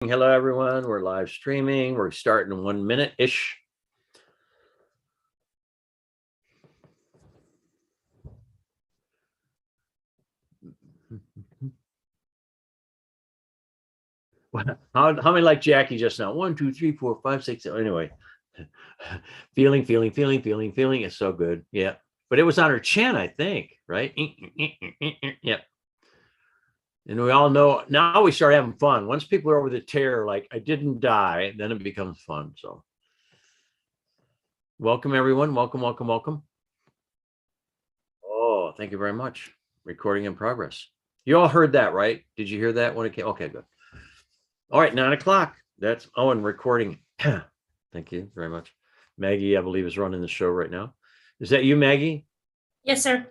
Hello, everyone. We're live streaming. We're starting in 1 minute-ish. How many like Jackie just now? 1, 2, 3, 4, 5, 6. Anyway, feeling. It's so good. Yeah. But it was on her chin, I think, right? Yep. And we all know now we start having fun. Once people are over the terror, like I didn't die, then it becomes fun. So welcome, everyone. Welcome. Oh, thank you very much. Recording in progress. You all heard that, right? Did you hear that when it came? Okay, good. All right, 9 o'clock. That's Owen recording. Thank you very much. Maggie, I believe, is running the show right now. Is that you, Maggie? Yes, sir.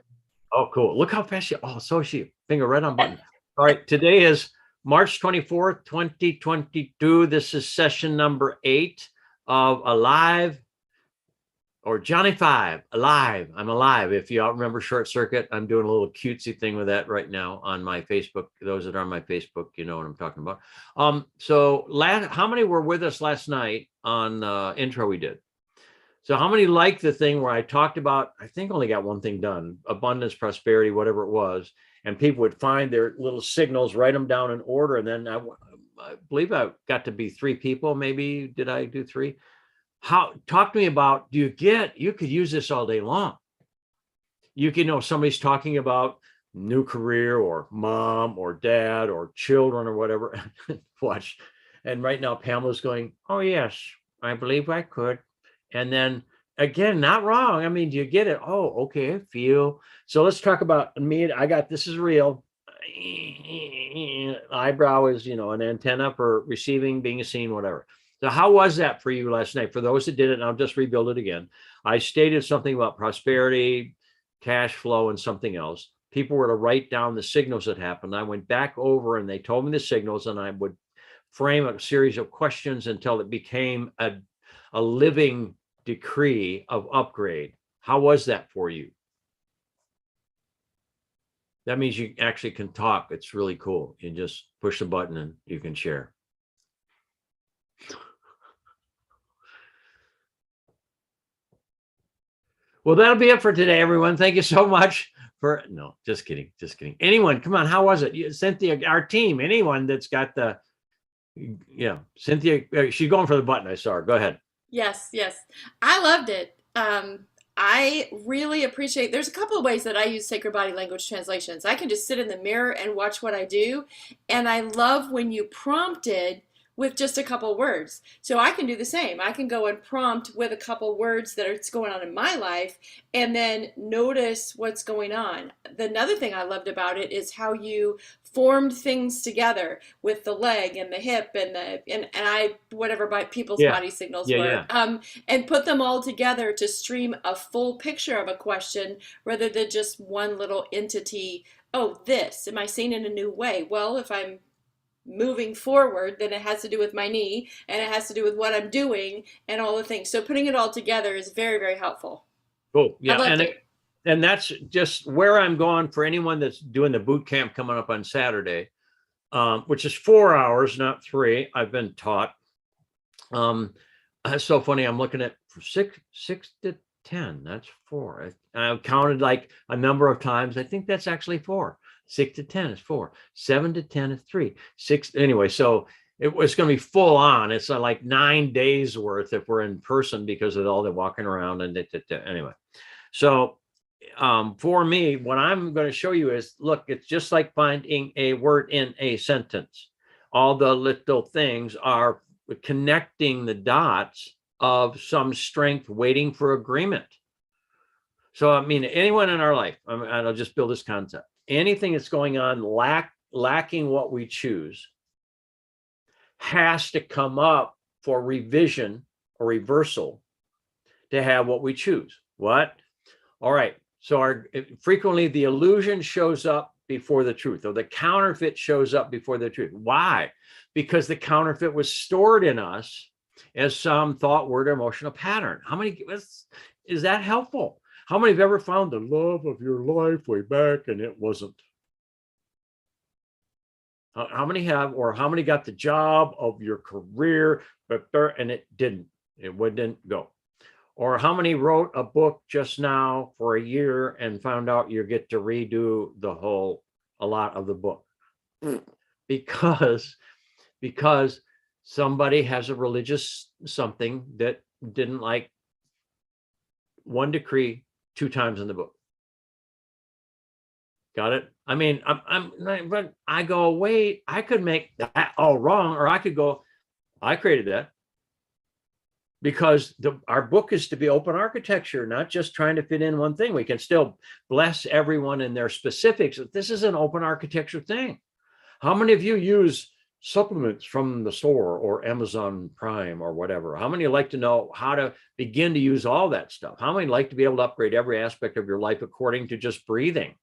Oh, cool. Look how fast she, oh, so she finger right on button. All right, today is March 24th, 2022. This is session number 8 of Alive, or Johnny Five, Alive. I'm alive. If you all remember Short Circuit, I'm doing a little cutesy thing with that right now on my Facebook. Those that are on my Facebook, you know what I'm talking about. How many were with us last night on intro we did? So how many liked the thing where I talked about, I think only got one thing done, abundance, prosperity, whatever it was, and people would find their little signals, write them down in order, and then I believe I got to be 3 people, maybe. Did I do 3? Talk to me about, you could use this all day long. You can know somebody's talking about new career or mom or dad or children or whatever. Watch. And right now Pamela's going, oh yes, I believe I could. And then again, not wrong. I mean, do you get it? Oh, okay, I feel. So let's talk about me. I got, this is real. Eyebrow is, an antenna for receiving, being seen, whatever. So how was that for you last night? For those that did it, and I'll just rebuild it again. I stated something about prosperity, cash flow, and something else. People were to write down the signals that happened. I went back over and they told me the signals, and I would frame a series of questions until it became a living decree of upgrade. How was that for you? That means you actually can talk. It's really cool. You just push the button and you can share. Well, that'll be it for today, everyone. Thank you so much for, no, just kidding. Anyone, come on, how was it? Cynthia, our team, anyone that's got the, yeah, Cynthia, she's going for the button. I saw her. Go ahead. Yes. I loved it. I really appreciate, there's a couple of ways that I use sacred body language translations. I can just sit in the mirror and watch what I do. And I love when you prompted with just a couple words. So I can do the same. I can go and prompt with a couple words that are going on in my life and then notice what's going on. Another thing I loved about it is how you formed things together with the leg and the hip and I whatever by people's body signals were. And put them all together to stream a full picture of a question rather than just one little entity. Oh, this, am I seeing in a new way? Well, if I'm moving forward, then it has to do with my knee and it has to do with what I'm doing and all the things. So putting it all together is very, very helpful. Cool. Yeah. I loved it. And that's just where I'm going for anyone that's doing the boot camp coming up on Saturday, which is 4 hours, not 3. I've been taught. That's so funny. I'm looking at 6 to 10. That's 4. I've counted like a number of times. I think that's actually 4. 6 to 10 is 4. 7 to 10 is 3. 6. Anyway, so it was going to be full on. It's like 9 days worth if we're in person because of all the walking around and anyway. So for me, what I'm going to show you is, look, it's just like finding a word in a sentence. All the little things are connecting the dots of some strength waiting for agreement. So, I mean, anyone in our life, and I'll just build this concept, anything that's going on lacking what we choose has to come up for revision or reversal to have what we choose. What? All right. So frequently the illusion shows up before the truth, or the counterfeit shows up before the truth. Why? Because the counterfeit was stored in us as some thought, word, or emotional pattern. How many is that helpful? How many have ever found the love of your life way back and it wasn't? How many have, or how many got the job of your career, and it wouldn't go? Or how many wrote a book just now for a year and found out you get to redo a lot of the book? Because somebody has a religious something that didn't like one decree 2 times in the book. Got it? I mean, but I go, wait, I could make that all wrong, or I could go, I created that. Because our book is to be open architecture, not just trying to fit in one thing. We can still bless everyone in their specifics. This is an open architecture thing. How many of you use supplements from the store or Amazon Prime or whatever? How many like to know how to begin to use all that stuff? How many like to be able to upgrade every aspect of your life according to just breathing?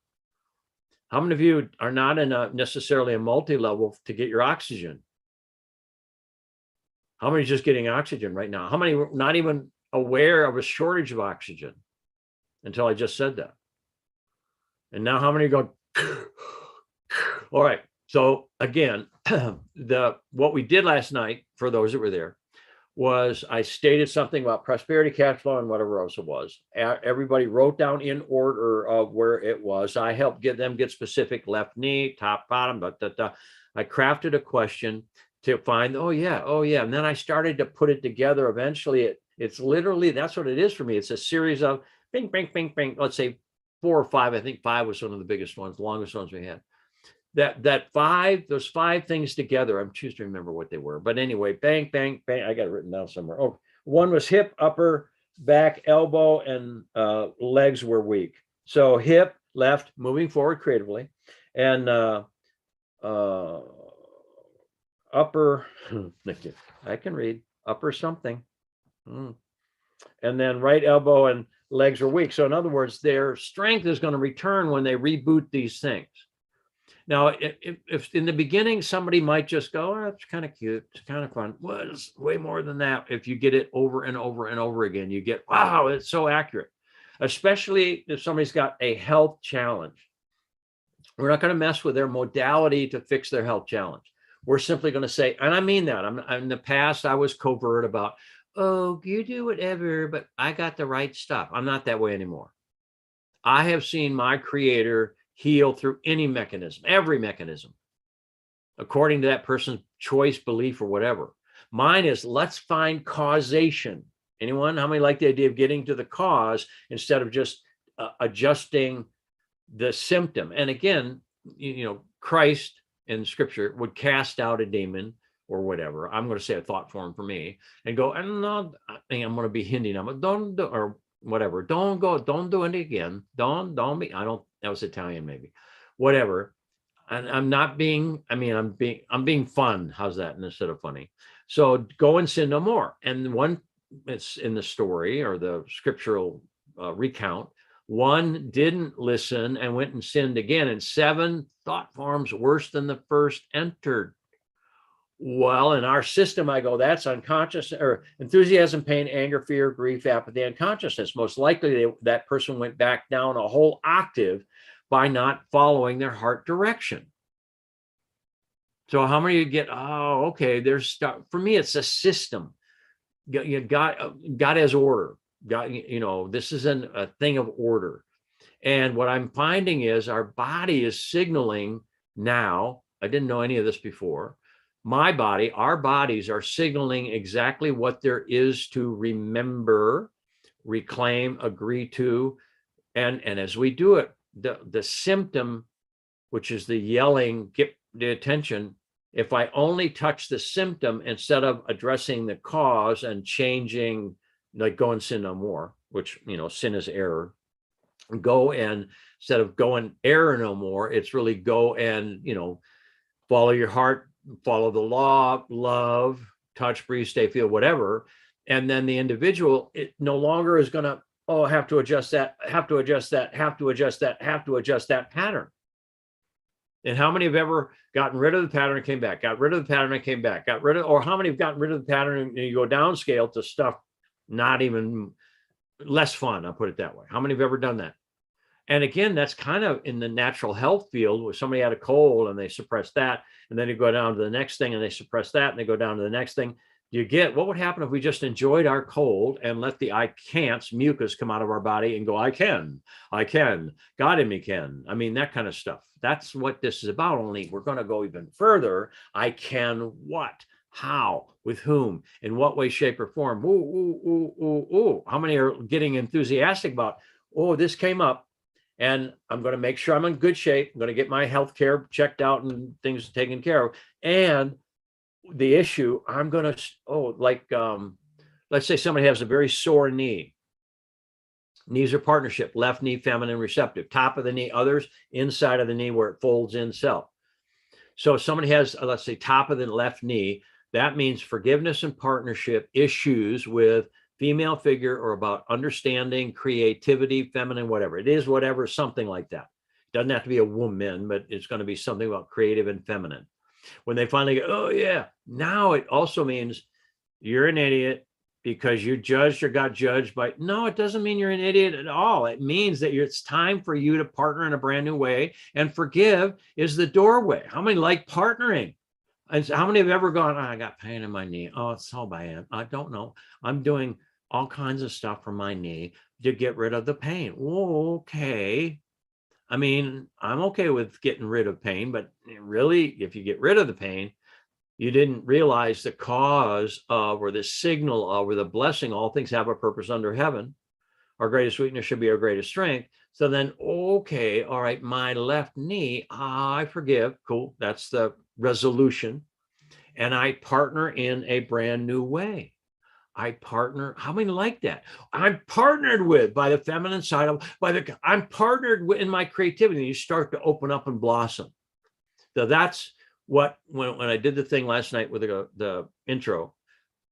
How many of you are not in necessarily a multi-level to get your oxygen? How many just getting oxygen right now? How many not even aware of a shortage of oxygen until I just said that? And now how many go, all right. So again, what we did last night, for those that were there, was I stated something about prosperity, cash flow, and whatever else it was. Everybody wrote down in order of where it was. I helped get specific: left knee, top, bottom, I crafted a question to find, oh yeah. And then I started to put it together. Eventually it's literally, that's what it is for me. It's a series of bing, bing, bing, bing. Let's say 4 or 5. I think 5 was one of the biggest ones, the longest ones we had. Those 5 things together, I'm choosing to remember what they were. But anyway, bang, bang, bang. I got it written down somewhere. Oh, one was hip, upper, back, elbow, and legs were weak. So hip, left, moving forward creatively, and upper, I can read, upper something. And then right elbow and legs are weak. So in other words, their strength is going to return when they reboot these things. Now, if in the beginning, somebody might just go, oh, it's kind of cute, it's kind of fun. Well, it's way more than that. If you get it over and over and over again, you get, wow, it's so accurate, especially if somebody's got a health challenge. We're not going to mess with their modality to fix their health challenge. We're simply going to say, and I mean that, in the past, I was covert about, oh, you do whatever, but I got the right stuff. I'm not that way anymore. I have seen my creator heal through any mechanism, every mechanism, according to that person's choice, belief, or whatever. Mine is, let's find causation. Anyone? How many like the idea of getting to the cause instead of just adjusting the symptom? And again, Christ in scripture would cast out a demon or whatever. I'm going to say a thought form for me and go, I'm going to be hinting on it. Don't do, or whatever. Don't do it again. Don't be, that was Italian, maybe, whatever. And I'm not being, I'm being fun. How's that instead of funny? So go and sin no more. And it's in the story or the scriptural recount, one didn't listen and went and sinned again, and 7 thought forms worse than the first entered. Well, in our system, I go, that's unconscious, or enthusiasm, pain, anger, fear, grief, apathy, unconsciousness. Most likely that person went back down a whole octave by not following their heart direction. So how many of you get, oh, okay, there's stuff. For me, it's a system. God has order. God, this isn't a thing of order. And what I'm finding is our body is signaling now. I didn't know any of this before. Our bodies are signaling exactly what there is to remember, reclaim, agree to. And as we do it, the symptom, which is the yelling, get the attention. If I only touch the symptom instead of addressing the cause and changing, like go and sin no more, which, sin is error. Go and, instead of go and error no more, it's really go and, follow your heart, follow the law, love, touch, breathe, stay, feel, whatever. And then the individual, it no longer is going to, have to adjust that, have to adjust that, have to adjust that, have to adjust that pattern. And how many have ever gotten rid of the pattern and came back, got rid of the pattern and came back, or how many have gotten rid of the pattern and you go downscale to stuff not even less fun, I'll put it that way. How many have ever done that? And again, that's kind of in the natural health field where somebody had a cold and they suppress that. And then you go down to the next thing and they suppress that and they go down to the next thing. You get what would happen if we just enjoyed our cold and let the I can'ts mucus come out of our body and go, I can, God in me can. I mean, that kind of stuff. That's what this is about. Only we're going to go even further. I can what? How? With whom? In what way, shape, or form? Ooh, ooh, ooh, ooh, ooh. How many are getting enthusiastic about, oh, this came up and I'm going to make sure I'm in good shape. I'm going to get my health care checked out and things taken care of. And the issue, I'm going to, let's say somebody has a very sore knee. Knees are partnership, left knee, feminine, receptive, top of the knee, others inside of the knee where it folds in self. So if somebody has, let's say, top of the left knee, that means forgiveness and partnership issues with female figure or about understanding, creativity, feminine, whatever. It is whatever, something like that. It doesn't have to be a woman, but it's going to be something about creative and feminine. When they finally go, oh yeah, now it also means you're an idiot because you judged or got judged by, no, it doesn't mean you're an idiot at all. It means that it's time for you to partner in a brand new way, and forgive is the doorway. How many like partnering? And how many have ever gone, oh, I got pain in my knee. Oh, it's so bad. I don't know. I'm doing all kinds of stuff for my knee to get rid of the pain. Whoa, okay. I mean, I'm okay with getting rid of pain, but really, if you get rid of the pain, you didn't realize the cause of, or the signal of, or the blessing. All things have a purpose under heaven. Our greatest weakness should be our greatest strength. So then, okay, all right, my left knee, I forgive. Cool. That's the resolution. And I partner in a brand new way. I partner. How many like that? I'm partnered with by the feminine side of, I'm partnered with in my creativity. You start to open up and blossom. So that's what, when I did the thing last night with the intro,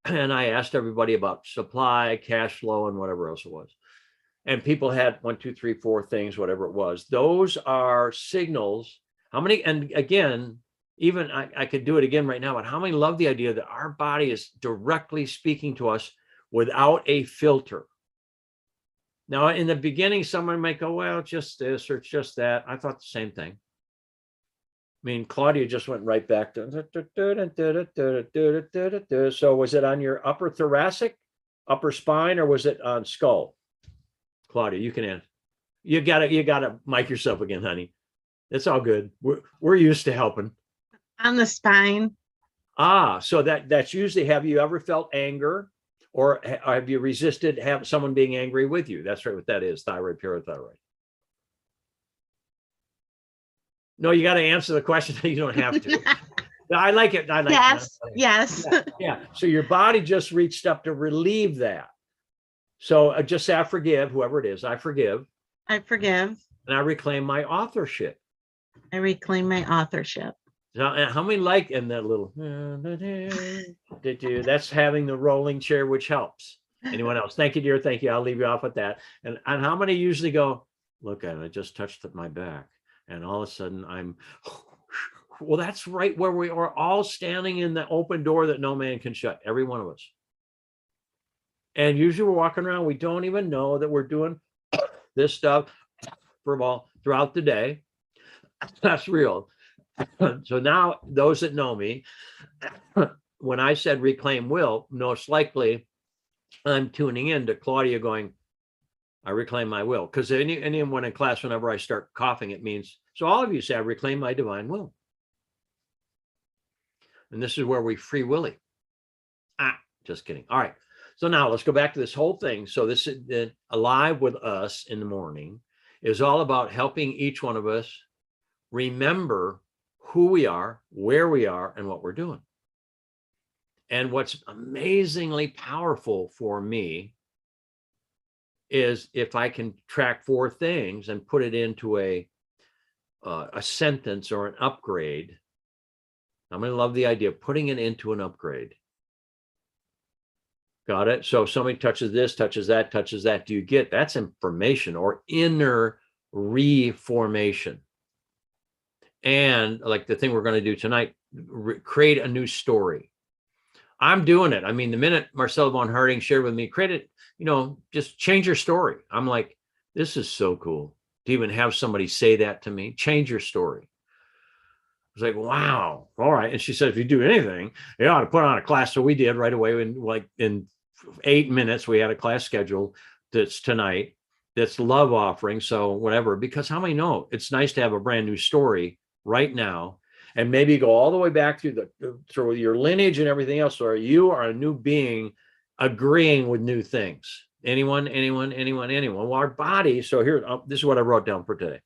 and I asked everybody about supply, cash flow, and whatever else it was. And people had 1, 2, 3, 4 things, whatever it was. Those are signals. How many, and again, even I could do it again right now, but how many love the idea that our body is directly speaking to us without a filter? Now, in the beginning, someone might go, well, it's just this or it's just that. I thought the same thing. I mean, Claudia just went right back to, so was it on your upper thoracic, upper spine, or was it on skull? Claudia, you can answer. You gotta mic yourself again, honey. It's all good. We're used to helping. On the spine. So that's usually, have you ever felt anger, or have you resisted have someone being angry with you? That's right, what that is, thyroid, parathyroid. No, you got to answer the question. You don't have to. I like it. I like yes, it. yes. Yeah. So your body just reached up to relieve that. So just say, I forgive whoever it is. I forgive. I forgive. And I reclaim my authorship. I reclaim my authorship. Now, how many like in that little, that's having the rolling chair, which helps. Anyone else? Thank you, dear. Thank you. I'll leave you off with that. And how many usually go, look at it, I just touched my back. And all of a sudden I'm, well, that's right where we are, all standing in the open door that no man can shut, every one of us. And usually we're walking around, we don't even know that we're doing this stuff for all throughout the day. That's real. So now those that know me, when I said reclaim will, most likely I'm tuning in to Claudia going, I reclaim my will. Because anyone in class, whenever I start coughing, it means, so all of you say, I reclaim my divine will. And this is where we free willy. Just kidding. All right. So now let's go back to this whole thing. So this is Alive with Us in the Morning is all about helping each one of us remember who we are, where we are, and what we're doing. And what's amazingly powerful for me is if I can track 4 things and put it into a sentence or an upgrade. I'm going to love the idea of putting it into an upgrade. Got it? So if somebody touches this, touches that, do you get that's information or inner reformation? And like the thing we're going to do tonight, create a new story. I'm doing it. I mean, the minute Marcella von Harding shared with me, create it, just change your story. I'm like, this is so cool. to even have somebody say that to me. Change your story. I was like, wow, all right. And she said, if you do anything, you ought to put on a class. So we did right away. In 8 minutes, we had a class scheduled that's tonight. That's love offering. So whatever, because how many know it's nice to have a brand new story right now, and maybe go all the way back through your lineage and everything else. So you are a new being agreeing with new things. Anyone. Well, our body. So here, this is what I wrote down for today.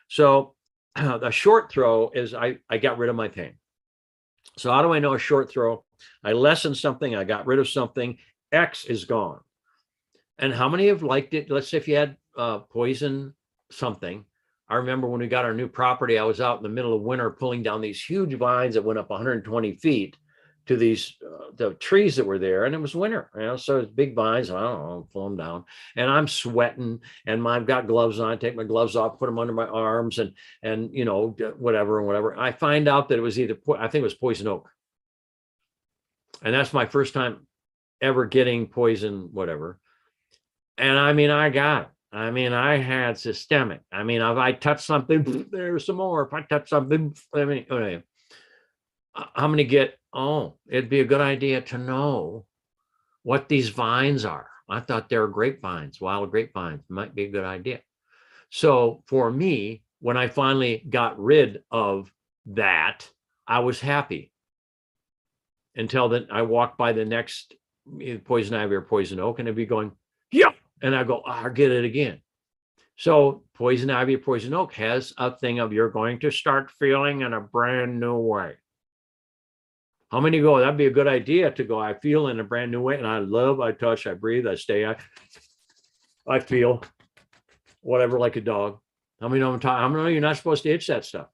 So the short throw is I got rid of my pain. So how do I know a short throw? I lessened something. I got rid of something. X is gone. And how many have liked it? Let's say if you had poison something. I remember when we got our new property, I was out in the middle of winter pulling down these huge vines that went up 120 feet to these the trees that were there, and it was winter, so it's big vines. I don't know, pull them down, and I'm sweating, and I've got gloves on. I take my gloves off, put them under my arms, and whatever. I find out that it was I think it was poison oak, and that's my first time ever getting poison, whatever. And I mean, I got it. I mean, I had systemic. I mean, if I touch something, there's some more. If I touch something, anyway. I'm going to get, it'd be a good idea to know what these vines are. I thought they were grapevines, wild grapevines. Might be a good idea. So for me, when I finally got rid of that, I was happy. Until then, I walked by the next poison ivy or poison oak, and it'd be going, yeah. And I go, I'll get it again. So poison ivy or poison oak has a thing of you're going to start feeling in a brand new way. How many go, that'd be a good idea to go, I feel in a brand new way, and I love, I touch, I breathe, I stay, I feel whatever, like a dog. How many know I'm talking? How many know you're not supposed to itch that stuff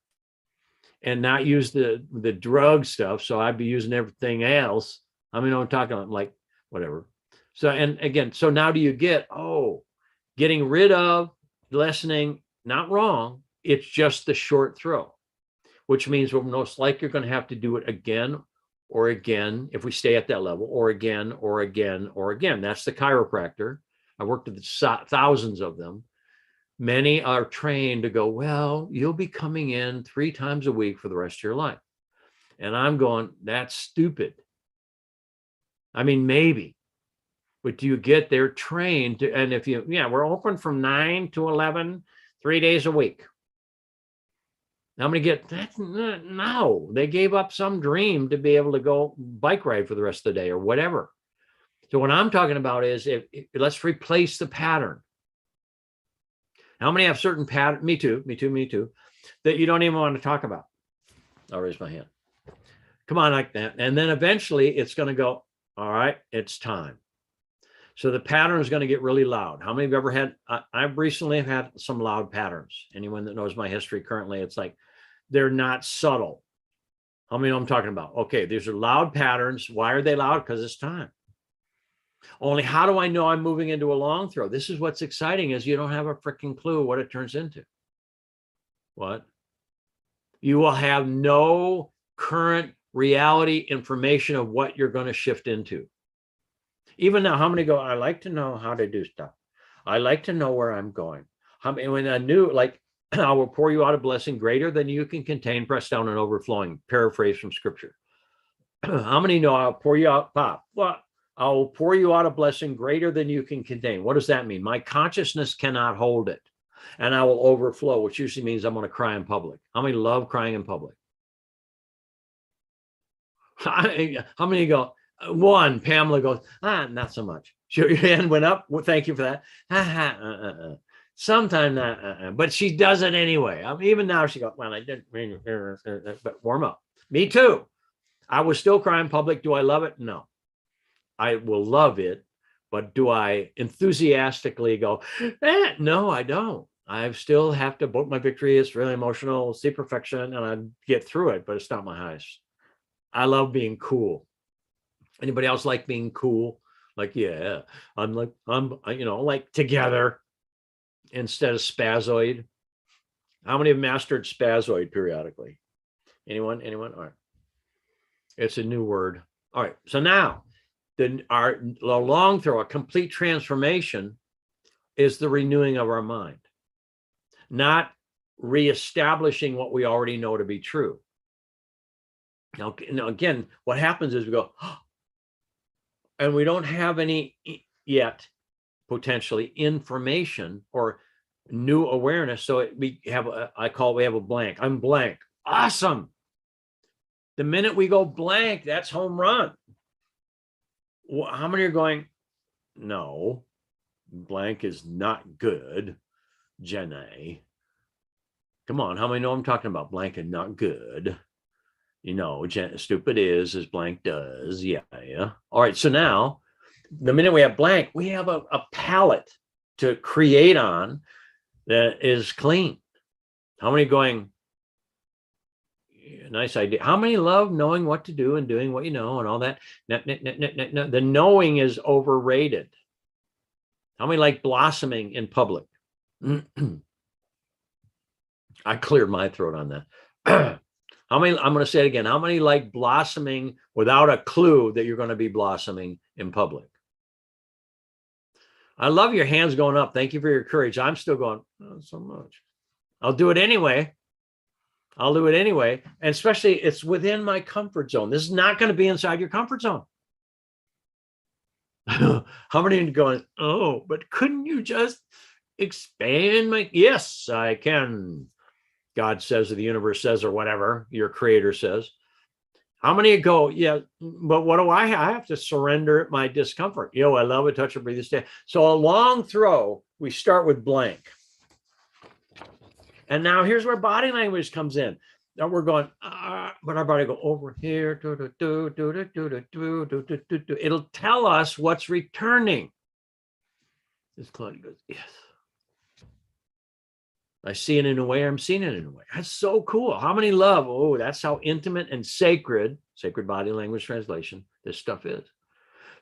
and not use the drug stuff? So I'd be using everything else. How many know I'm talking about, like whatever. So, and again, so now do you get, getting rid of, lessening, not wrong. It's just the short throw, which means we're most likely going to have to do it again or again, if we stay at that level, or again, or again, or again. That's the chiropractor. I worked with thousands of them. Many are trained to go, well, you'll be coming in 3 times a week for the rest of your life. And I'm going, that's stupid. I mean, maybe, but do you get there trained to, and if you, we're open from 9 to 11, 3 days a week. I'm going to get that. No, they gave up some dream to be able to go bike ride for the rest of the day or whatever. So what I'm talking about is let's replace the pattern. How many have certain pattern? Me too, that you don't even want to talk about? I'll raise my hand. Come on, like that. And then eventually it's going to go, all right, it's time. So the pattern is going to get really loud. How many have ever had, I've recently had some loud patterns. Anyone that knows my history currently, it's like, they're not subtle. How many know I'm talking about? Okay, these are loud patterns. Why are they loud? Because it's time. Only how do I know I'm moving into a long throw? This is what's exciting, is you don't have a freaking clue what it turns into. What? You will have no current reality information of what you're going to shift into. Even now, how many go, I like to know how to do stuff. I like to know where I'm going. How many, when I knew, like, I will pour you out a blessing greater than you can contain, pressed down and overflowing, paraphrase from scripture. How many know I'll pour you out, Pop? Well, I'll pour you out a blessing greater than you can contain. What does that mean? My consciousness cannot hold it, and I will overflow, which usually means I'm going to cry in public. How many love crying in public? How many go, one? Pamela goes, not so much. Your hand went up. Well, thank you for that. Sometimes not, but she does it anyway. I mean, even now she goes, well, I didn't mean, but warm up. Me too. I was still crying in public. Do I love it? No. I will love it, but do I enthusiastically go, no, I don't. I still have to book my victory. It's really emotional, see perfection, and I get through it, but it's not my highest. I love being cool. Anybody else like being cool? Like, yeah, I'm like together instead of spazoid. How many have mastered spazoid periodically? Anyone? All right. It's a new word. All right. So now our long throw, a complete transformation, is the renewing of our mind. not reestablishing what we already know to be true. Now again, what happens is we go, oh, and we don't have any yet potentially information or new awareness. So we have we have a blank. I'm blank. Awesome. The minute we go blank, that's home run. How many are going, no, blank is not good, Jenny? Come on, how many know I'm talking about? Blank and not good. You know, stupid is as blank does. Yeah. All right, so now, the minute we have blank, we have a palette to create on that is clean. How many going, nice idea. How many love knowing what to do and doing what you know and all that? No. The knowing is overrated. How many like blossoming in public? I cleared my throat on that. How many, I'm going to say it again. How many like blossoming without a clue that you're going to be blossoming in public? I love your hands going up. Thank you for your courage. I'm still going, not so much. I'll do it anyway. I'll do it anyway. And especially it's within my comfort zone. This is not going to be inside your comfort zone. How many are going, oh, but couldn't you just expand my, yes, I can. God says, or the universe says, or whatever your creator says. How many go, yeah, but what do I have? I have to surrender my discomfort. Yo, I love a touch of breathe stay. So a long throw, we start with blank. And now here's where body language comes in. Now we're going, but our body go over here. It'll tell us what's returning. This Claudia goes, yes. I see it in a way, I'm seeing it in a way. That's so cool. How many love? Oh, that's how intimate and sacred body language translation, this stuff is.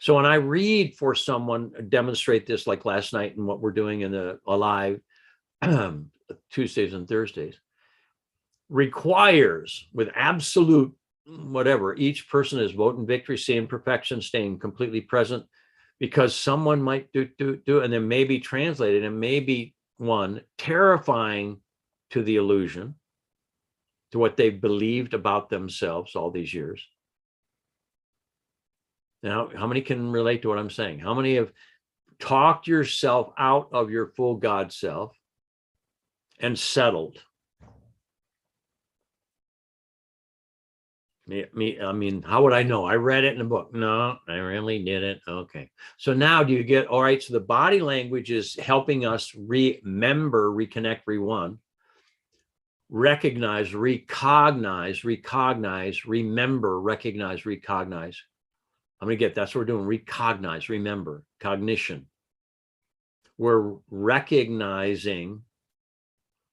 So when I read for someone, demonstrate this like last night and what we're doing in the Alive Tuesdays and Thursdays, requires with absolute whatever, each person is voting victory, seeing perfection, staying completely present, because someone might do, and then maybe translated and maybe one, terrifying to the illusion, to what they've believed about themselves all these years. Now, how many can relate to what I'm saying? How many have talked yourself out of your full God self and settled? I mean, how would I know? I read it in a book. No, I really didn't. Okay. So now do you get, all right, so the body language is helping us remember, reconnect, recognize, recognize, remember, recognize, recognize. I'm going to get, that's what we're doing. Recognize, remember, cognition. We're recognizing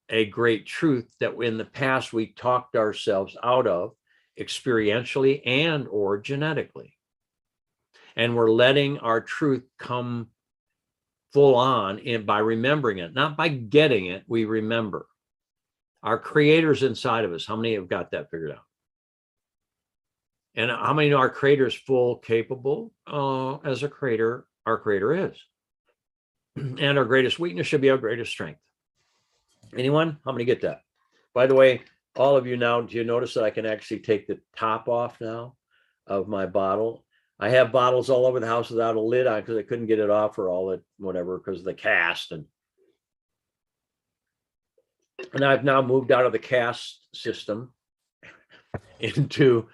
a great truth that in the past we talked ourselves out of, experientially and or genetically. And we're letting our truth come full on by remembering it, not by getting it, we remember. Our creator's inside of us. How many have got that figured out? And how many know our creator's full capable as a creator, our creator is. And our greatest weakness should be our greatest strength. Anyone? How many get that? By the way, all of you now, do you notice that I can actually take the top off now of my bottle? I have bottles all over the house without a lid on because I couldn't get it off for all that, whatever, because of the cast. And I've now moved out of the cast system into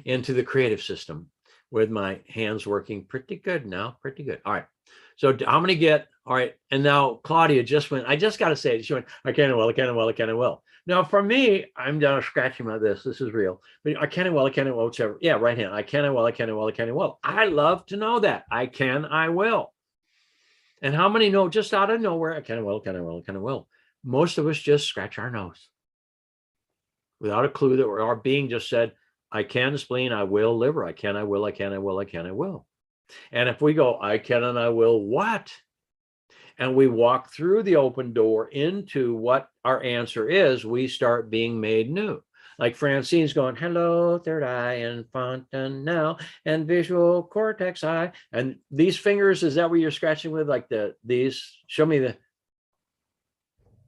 the creative system with my hands working pretty good now, pretty good. All right. So how many get, all right. And now Claudia just went, I just got to say it. She went, I can and will, I can and will, I can and will. Now, for me, I'm down scratching my this. This is real. But I can and will, whichever. Yeah, right hand. I can and will, I can and will, I can and will. I love to know that. I can, I will. And how many know just out of nowhere, I can and will, I can and will, I can and will. Most of us just scratch our nose without a clue that our being just said, I can, spleen, I will, liver. I can, I will, I can, I will, I can, I will. And if we go, I can and I will what? And we walk through the open door into what our answer is, we start being made new. Like Francine's going, hello, third eye and fontanelle and visual cortex eye. And these fingers, is that what you're scratching with? Like these, show me the,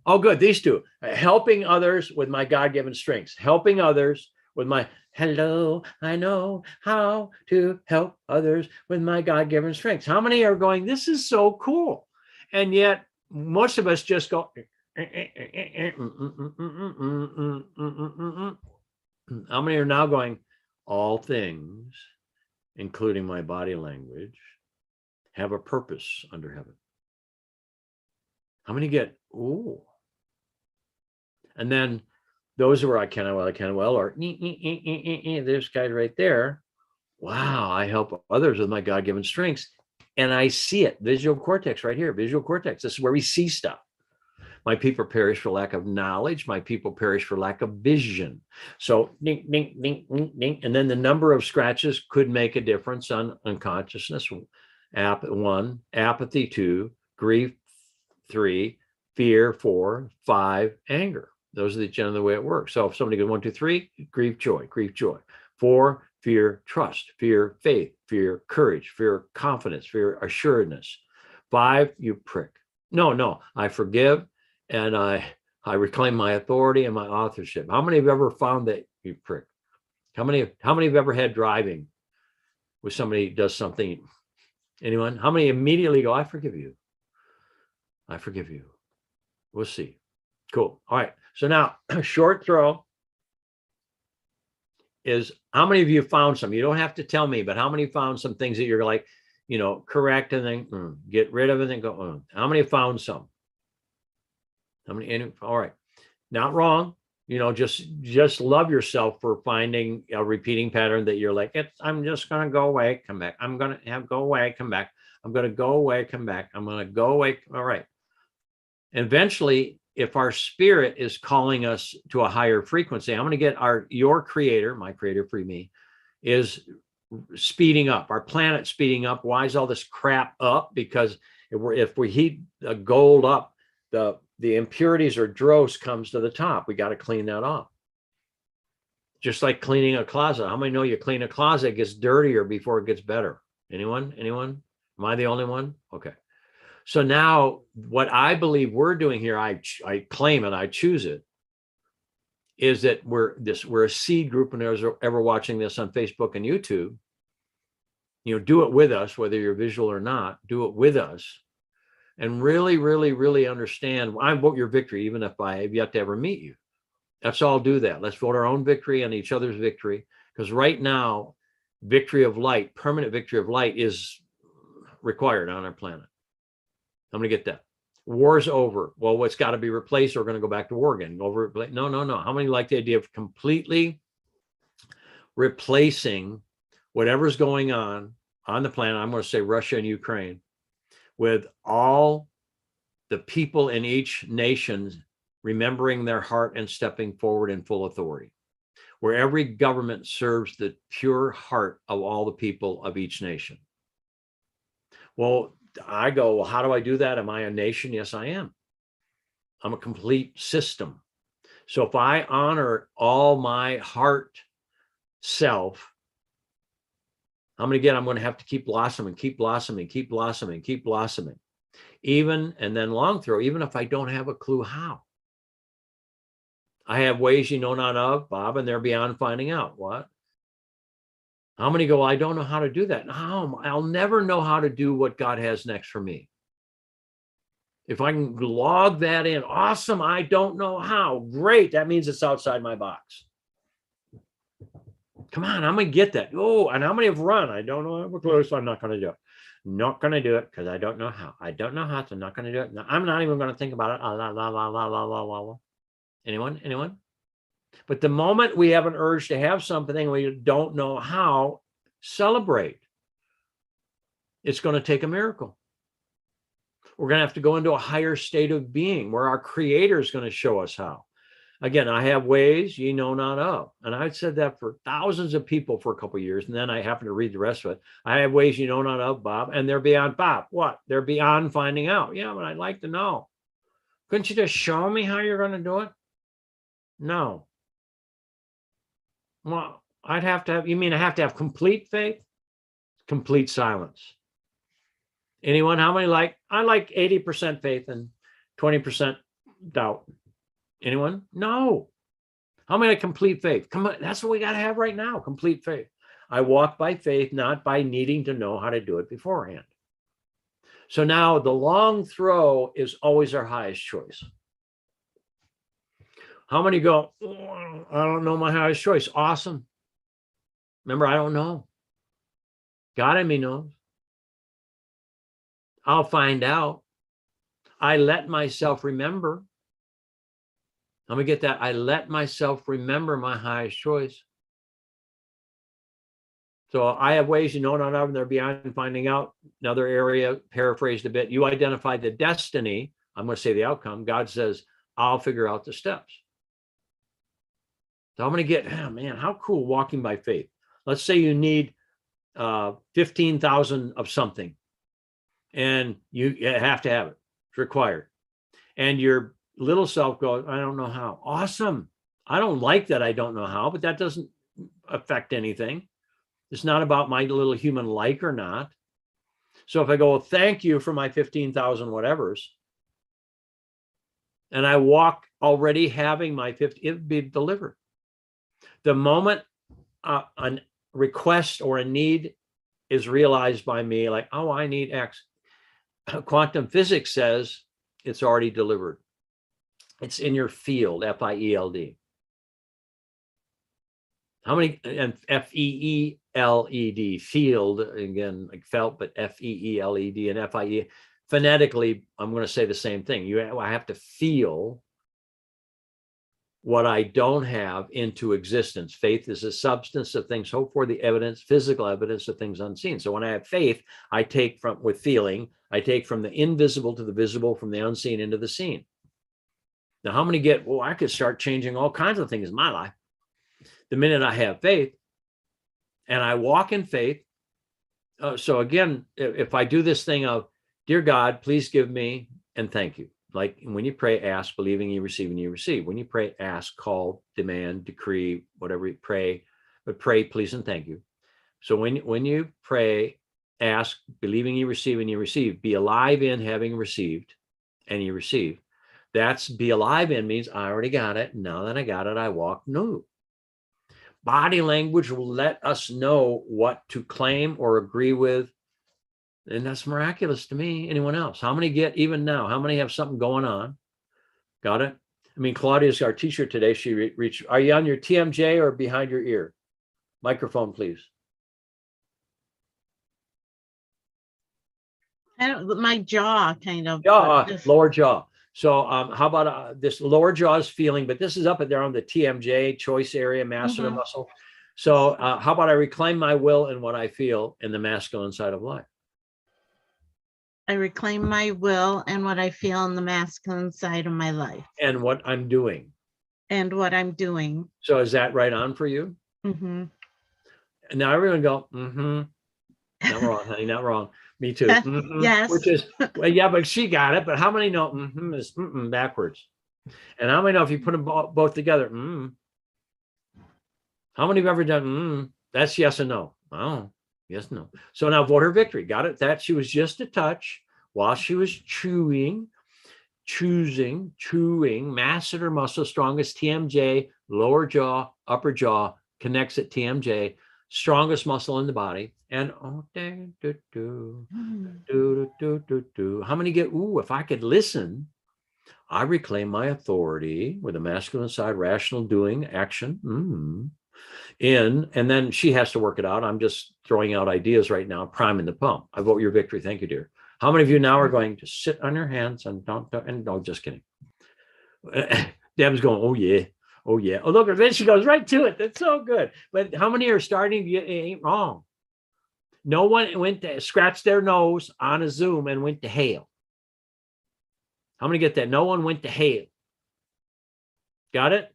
Oh, good. These two, helping others with my God-given strengths, helping others with my hello, I know how to help others with my God-given strengths. How many are going, this is so cool? And yet most of us just go, how many are now going, all things, including my body language, have a purpose under heaven? How many get, ooh? And then those who are, I can well, or this guy right there. Wow, I help others with my God-given strengths. And I see it, visual cortex right here, visual cortex. This is where we see stuff. My people perish for lack of knowledge. My people perish for lack of vision. So ding, ding, ding, ding, ding. And then the number of scratches could make a difference on unconsciousness. 1, apathy 2, grief 3, fear 4, 5, anger. Those are the general way it works. So if somebody goes 1, 2, 3, grief, joy, 4, fear, trust, fear, faith, fear, courage, fear, confidence, fear, assuredness. 5, you prick. No, I forgive and I reclaim my authority and my authorship. How many have ever found that, you prick? How many have ever had driving with somebody does something? Anyone? How many immediately go, I forgive you? I forgive you. We'll see. Cool. All right. So now a short throw is, how many of you found some? You don't have to tell me, but how many found some things that you're like, correct and then get rid of it and then go, How many found some? How many? All right. Not wrong. Just love yourself for finding a repeating pattern that you're like, I'm just going to go away, come back. I'm going to go away, come back. I'm going to go away, come back. I'm going to go away. All right. Eventually, if our spirit is calling us to a higher frequency, I'm going to get your creator, my creator, free me, is speeding up, our planet speeding up. Why is all this crap up? Because if we heat the gold up, the impurities or dross comes to the top. We got to clean that off. Just like cleaning a closet. How many know you clean a closet, it gets dirtier before it gets better? Anyone? Am I the only one? Okay. So now what I believe we're doing here, I claim it, I choose it, is that we're a seed group, and there's ever watching this on Facebook and YouTube, do it with us, whether you're visual or not, do it with us. And really, really, really understand, I vote your victory, even if I have yet to ever meet you. Let's all do that. Let's vote our own victory and each other's victory. Because right now, victory of light, permanent victory of light is required on our planet. I'm going to get that. War's over. Well, what's got to be replaced? We're going to go back to war again. No. How many like the idea of completely replacing whatever's going on the planet? I'm going to say Russia and Ukraine, with all the people in each nation remembering their heart and stepping forward in full authority, where every government serves the pure heart of all the people of each nation. Well, I go, well, how do I do that? Am I a nation? Yes, I am. I'm a complete system. So if I honor all my heart self, I'm going to have to keep blossoming. Even, and then long throw, even if I don't have a clue how. I have ways you know not of, Bob, and they're beyond finding out. What? How many go, I don't know how to do that? No, I'll never know how to do what God has next for me. If I can log that in, awesome, I don't know how. Great, that means it's outside my box. Come on, I'm going to get that. Oh, and how many have run? I don't know how to close, so I'm not going to do it. Not going to do it because I don't know how. I don't know how, so I'm not going to do it. No, I'm not even going to think about it. Anyone? But the moment we have an urge to have something we don't know how, celebrate. It's going to take a miracle. We're going to have to go into a higher state of being where our creator is going to show us how. Again, I have ways ye know not of. And I've said that for thousands of people for a couple of years. And then I happened to read the rest of it. I have ways you know not of, Bob, and they're beyond Bob. What? They're beyond finding out. Yeah, but I'd like to know. Couldn't you just show me how you're going to do it? No. Well, I have to have complete faith? Complete silence. Anyone? How many I like 80% faith and 20% doubt? Anyone? No. How many complete faith? Come on, that's what we got to have right now, complete faith. I walk by faith, not by needing to know how to do it beforehand. So now the long throw is always our highest choice. How many go, oh, I don't know my highest choice? Awesome. Remember, I don't know. God in me knows. I'll find out. I let myself remember. Let me get that. I let myself remember my highest choice. So I have ways you know not of, and they're beyond finding out. Another area, paraphrased a bit. You identify the destiny. I'm going to say the outcome. God says, I'll figure out the steps. So I'm going to get, oh man, how cool walking by faith. Let's say you need 15,000 of something and you have to have it. It's required. And your little self goes, I don't know how. Awesome. I don't like that I don't know how, but that doesn't affect anything. It's not about my little human like or not. So if I go, thank you for my 15,000 whatevers, and I walk already having my 50, it'd be delivered. The moment a request or a need is realized by me, like, oh, I need X, quantum physics says it's already delivered. It's in your field, F-I-E-L-D. How many, and F-E-E-L-E-D, field, again, like felt, but F-E-E-L-E-D and F-I-E. Phonetically, I'm going to say the same thing. I have to feel what I don't have into existence. Faith is a substance of things hoped for, the evidence, physical evidence of things unseen. So when I have faith, I take from, with feeling, I take from the invisible to the visible, from the unseen into the seen. Now, how many get, well, I could start changing all kinds of things in my life the minute I have faith and I walk in faith. So again, if I do this thing of, dear God, please give me and thank you. Like when you pray, ask, believing you receive and you receive. When you pray, ask, call, demand, decree, whatever you pray, but pray, please, and thank you. So when you pray, ask, believing you receive and you receive, be alive in having received and you receive. That's be alive in means I already got it. Now that I got it, I walk new. Body language will let us know what to claim or agree with. And that's miraculous to me. Anyone else? How many get, even now, how many have something going on? Got it? I mean, Claudia's our teacher today. She reached, are you on your TMJ or behind your ear? Microphone, please. I don't, my jaw kind of. Jaw, lower jaw. So how about this lower jaw is feeling, but this is up there on the TMJ, choice area, masseter muscle. So how about I reclaim my will and what I feel in the masculine side of life? I reclaim my will and what I feel in the masculine side of my life. And what I'm doing. And what I'm doing. So is that right on for you? Mm-hmm. And now everyone go, not wrong, honey, not wrong. Me too. Yes. Which is, well, yeah, but she got it. But how many know is backwards? And how many know if you put them both together, How many have ever done, that's yes and no? Oh, yes, no. So now vote her victory. Got it? That she was just a touch while she was chewing, masseter muscle, strongest TMJ, lower jaw, upper jaw, connects at TMJ, strongest muscle in the body. And how many get, if I could listen, I reclaim my authority with the masculine side, rational doing, action, and then she has to work it out. I'm just throwing out ideas right now, priming the pump. I vote your victory. Thank you, dear. How many of you now are going to sit on your hands and don't, just kidding. Deb's going, oh yeah. Oh yeah. Oh, look, then she goes right to it. That's so good. But how many are starting? It ain't wrong. No one went to scratch their nose on a Zoom and went to hail. How many get that? No one went to hail. Got it?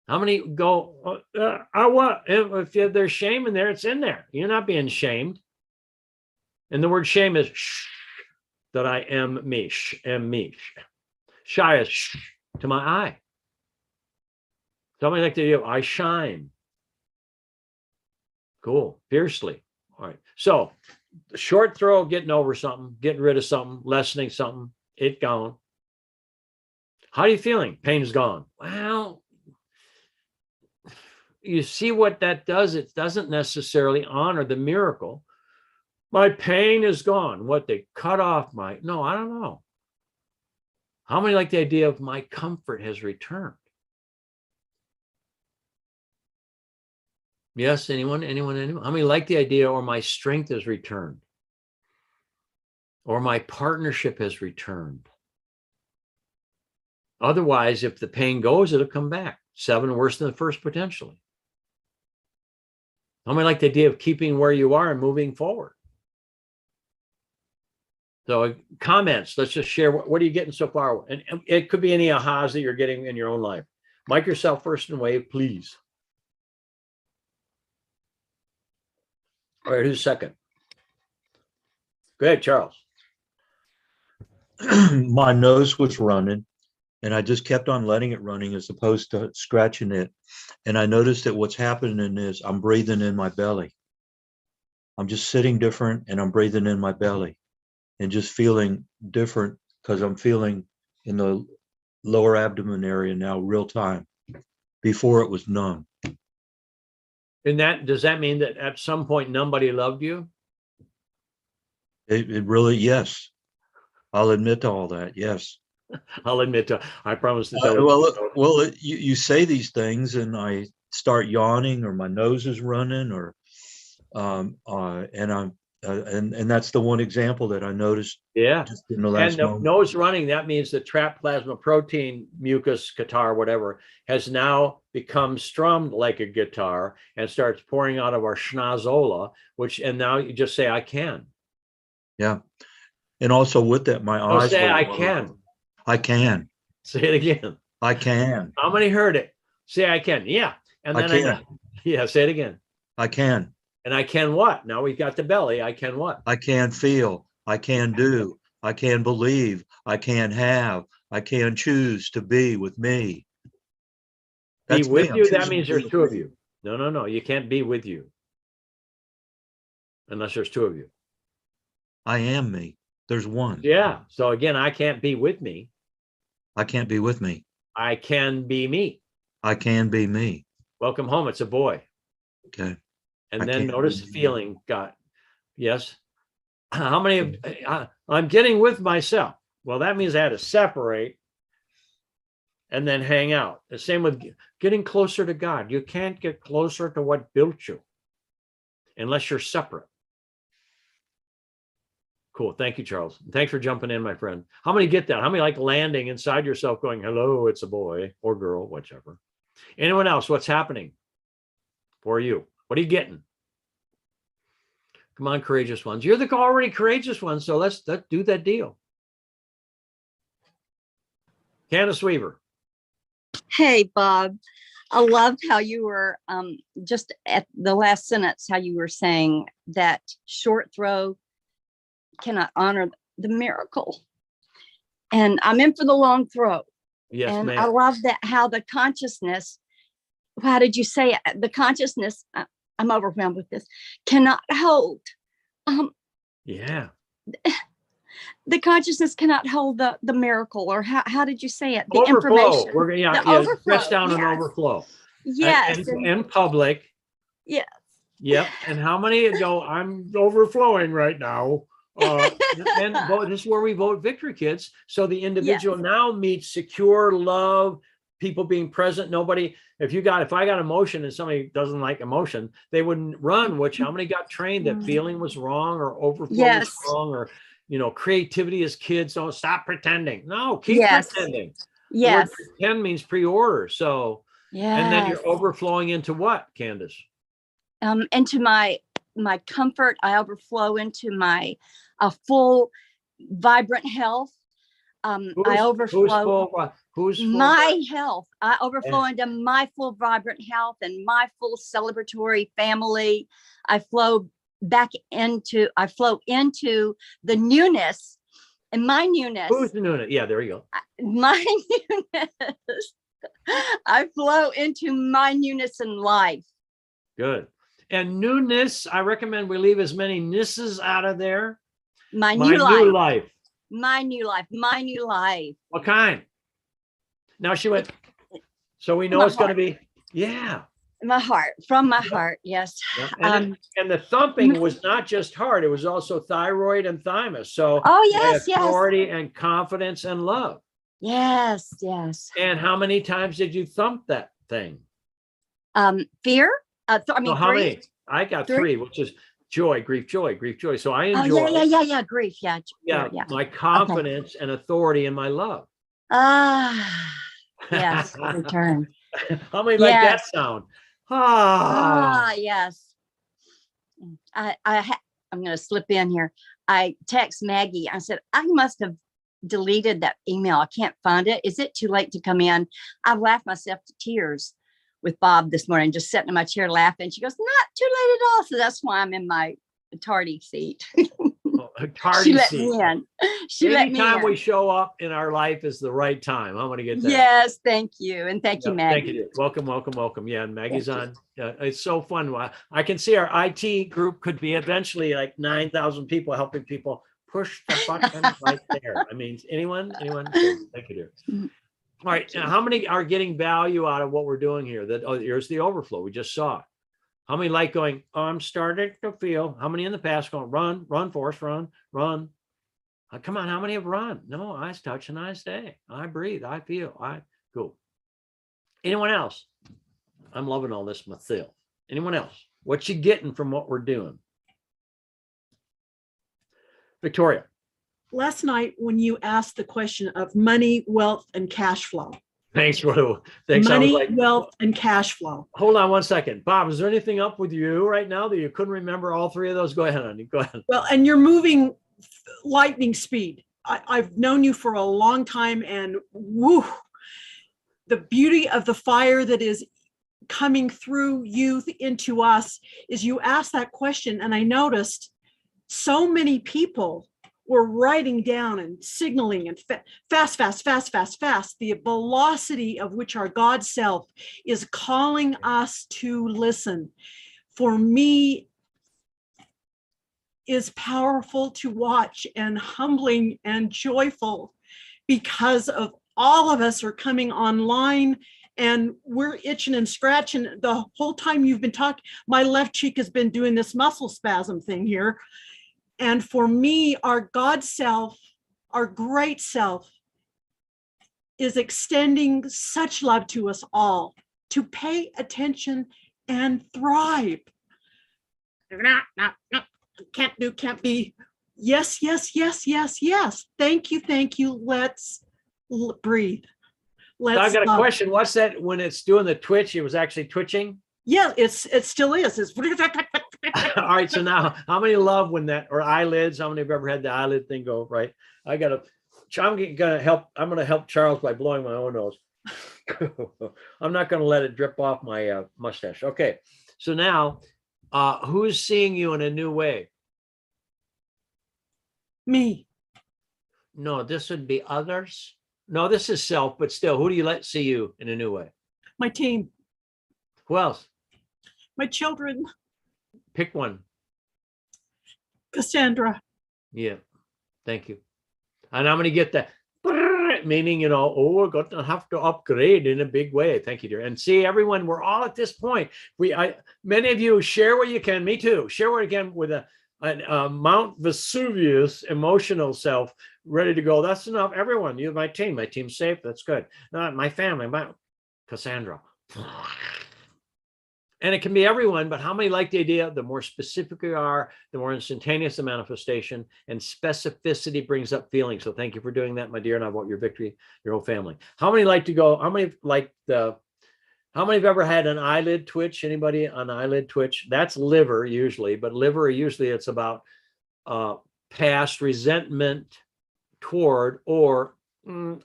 How many go, if there's shame in there, it's in there. You're not being shamed. And the word shame is that I am me, am me. Shy is to my eye. Somebody like to you, I shine. Cool, fiercely. All right. So short throw, getting over something, getting rid of something, lessening something, it gone. How are you feeling? Pain's gone. Well, you see what that does? It doesn't necessarily honor the miracle. My pain is gone. What, they cut off my, no, I don't know. How many like the idea of my comfort has returned? Yes, anyone? How many like the idea, or my strength has returned? Or my partnership has returned? Otherwise, if the pain goes, it'll come back. 7 worse than the first, potentially. How many like the idea of keeping where you are and moving forward? So comments, let's just share. What are you getting so far? And it could be any ahas that you're getting in your own life. Mic yourself first and wave, please. All right, who's second? Go ahead, Charles. My nose was running, and I just kept on letting it running as opposed to scratching it. And I noticed that what's happening is I'm breathing in my belly. I'm just sitting different, and I'm breathing in my belly and just feeling different, because I'm feeling in the lower abdomen area now real time. Before it was numb. And that, does that mean that at some point nobody loved you? It really, yes. I'll admit to all that, yes. I'll admit to, I promise to tell you. Well, you say these things and I start yawning, or my nose is running, or and that's the one example that I noticed. Yeah. Just in the last And the moment. nose running, that means the trapped plasma protein, mucus, catarrh, whatever, has now become strummed like a guitar and starts pouring out of our schnozola, and now you just say, I can. Yeah. And also with that, my Don't eyes. say, were- I can. I can. Say it again. I can. How many heard it? Say, I can. Yeah. And I then can. yeah, say it again. I can. And I can what? Now we've got the belly. I can what? I can feel. I can do. I can believe. I can have. I can choose to be with me. Be That's me. with I'm you. That choosing means to be there's with 2 of me. you. No. You can't be with you unless there's 2 of you. I am me. There's one. Yeah. So again, I can't be with me. I can't be with me. I can be me. I can be me. Welcome home. It's a boy. Okay. And I then can notice be the me. feeling got, yes. How many of, I'm getting with myself. Well, that means I had to separate and then hang out. The same with getting closer to God. You can't get closer to what built you unless you're separate. Cool. Thank you, Charles. Thanks for jumping in, my friend. How many get that? How many like landing inside yourself going, hello, it's a boy or girl, whichever. Anyone else? What's happening for you? What are you getting? Come on, courageous ones. You're the already courageous ones. So let's do that deal. Candace Weaver. Hey, Bob. I loved how you were just at the last sentence, how you were saying that short throw cannot honor the miracle. And I'm in for the long throw. Yes, and ma'am. I love that, how the consciousness, how did you say it? The consciousness, I'm overwhelmed with this, cannot hold. Yeah. The consciousness cannot hold the miracle, or how did you say it? The Overflow. information. We're going The to overflow, press down and yes. overflow. Yes. And in public. Yes. Yep. And how many go, I'm overflowing right now. And vote, this is where we vote victory, kids. So the individual now meets secure love, people being present. Nobody, if I got emotion and somebody doesn't like emotion, they wouldn't run, which how many got trained that feeling was wrong or overflow was wrong, or, creativity as kids, don't stop pretending. No, keep pretending. Yes. The word pretend means pre-order. So, and then you're Yes. overflowing into what, Candace? Into my comfort. I overflow into my full, vibrant health. I overflow Who's full? my health. I overflow into my full, vibrant health and my full celebratory family. I flow into the newness, and my newness. Who's the newness? Yeah, there you go. My newness. I flow into my newness in life. Good. And newness, I recommend we leave as many nisses out of there. My new life. My new life. My new life. What kind? Now she went, so we know My it's going to heart. be, yeah. My heart, from my Yeah. heart, yes. Yeah. And the thumping was not just heart, it was also thyroid and thymus. So Oh, you had yes, yes, authority and confidence and love. yes, yes. And how many times did you thump that thing? Fear? I So mean, how grief? many? I got Three? three, which is joy, grief, joy, grief, joy. So I Oh, enjoy, yeah, grief, yeah, yeah, fear, yeah. my confidence and authority in my love. Ah, yes, every turn. How many like that Yes. sound? Ah, Yes. I'm going to slip in here. I text Maggie. I said, I must have deleted that email. I can't find it. Is it too late to come in? I laughed myself to tears with Bob this morning, just sitting in my chair laughing. She goes, not too late at all. So that's why I'm in my tardy seat. a tardy She let seat. me in. She let me Anytime we in. show up in our life is the right time. I'm going to get that. Yes, thank you. And thank you, Yep, Maggie. thank you. Dear. Welcome, welcome, welcome. Yeah, and Maggie's Thank you. on. It's so fun. I can see our IT group could be eventually like 9,000 people helping people push the button right there. I mean, anyone? Thank you, dear. Mhm. All right. Now, how many are getting value out of what we're doing here? Here's the overflow. We just saw it. How many like going, oh, I'm starting to feel? How many in the past going, run, Forrest, run. Come on, how many have run? No, eyes touch and I stay. I breathe. I feel. Cool. Anyone else? I'm loving all this myself. Anyone else? What you getting from what we're doing? Victoria. Last night when you asked the question of money, wealth, and cash flow. Thanks. Thanks. I was Money, like, wealth, and cash flow. hold on one second. Bob, is there anything up with you right now that you couldn't remember all three of those? Go ahead, honey. Go ahead. Well, and you're moving lightning speed. I've known you for a long time, and woo, the beauty of the fire that is coming through you into us is you asked that question, and I noticed so many people were writing down and signaling and fast, the velocity of which our God self is calling us to listen. For me, is powerful to watch and humbling and joyful because of all of us are coming online and we're itching and scratching the whole time you've been talking. My left cheek has been doing this muscle spasm thing here. And for me, our God self, our great self, is extending such love to us to pay attention and thrive. No, can't be. Yes. Thank you. Let's breathe. I've got a question. What's that when it's doing the twitch? It was actually twitching? Yeah, it still is. It's all right. So now how many love when that, or eyelids? How many have ever had the eyelid thing go right? I'm going to help Charles by blowing my own nose. I'm not going to let it drip off my mustache. Okay. So now who's seeing you in a new way? Me. No, this would be others. No, this is self, but still, who do you let see you in a new way? My team. Who else? My children. Pick one. Cassandra. Yeah. Thank you. And I'm going to get that. Meaning, we're going to have to upgrade in a big way. Thank you, dear. And see, everyone, we're all at this point. Many of you share what you can. Me too. Share what you can with a Mount Vesuvius emotional self ready to go. That's enough. Everyone, you, my team's safe. That's good. Not my family, my Cassandra. And it can be everyone, but how many like the idea? The more specific we are, the more instantaneous the manifestation, and specificity brings up feeling. So thank you for doing that, my dear, and I want your victory, your whole family. How many like to go? How many have ever had an eyelid twitch? Anybody on eyelid twitch? That's liver usually, but liver usually it's about past resentment toward, or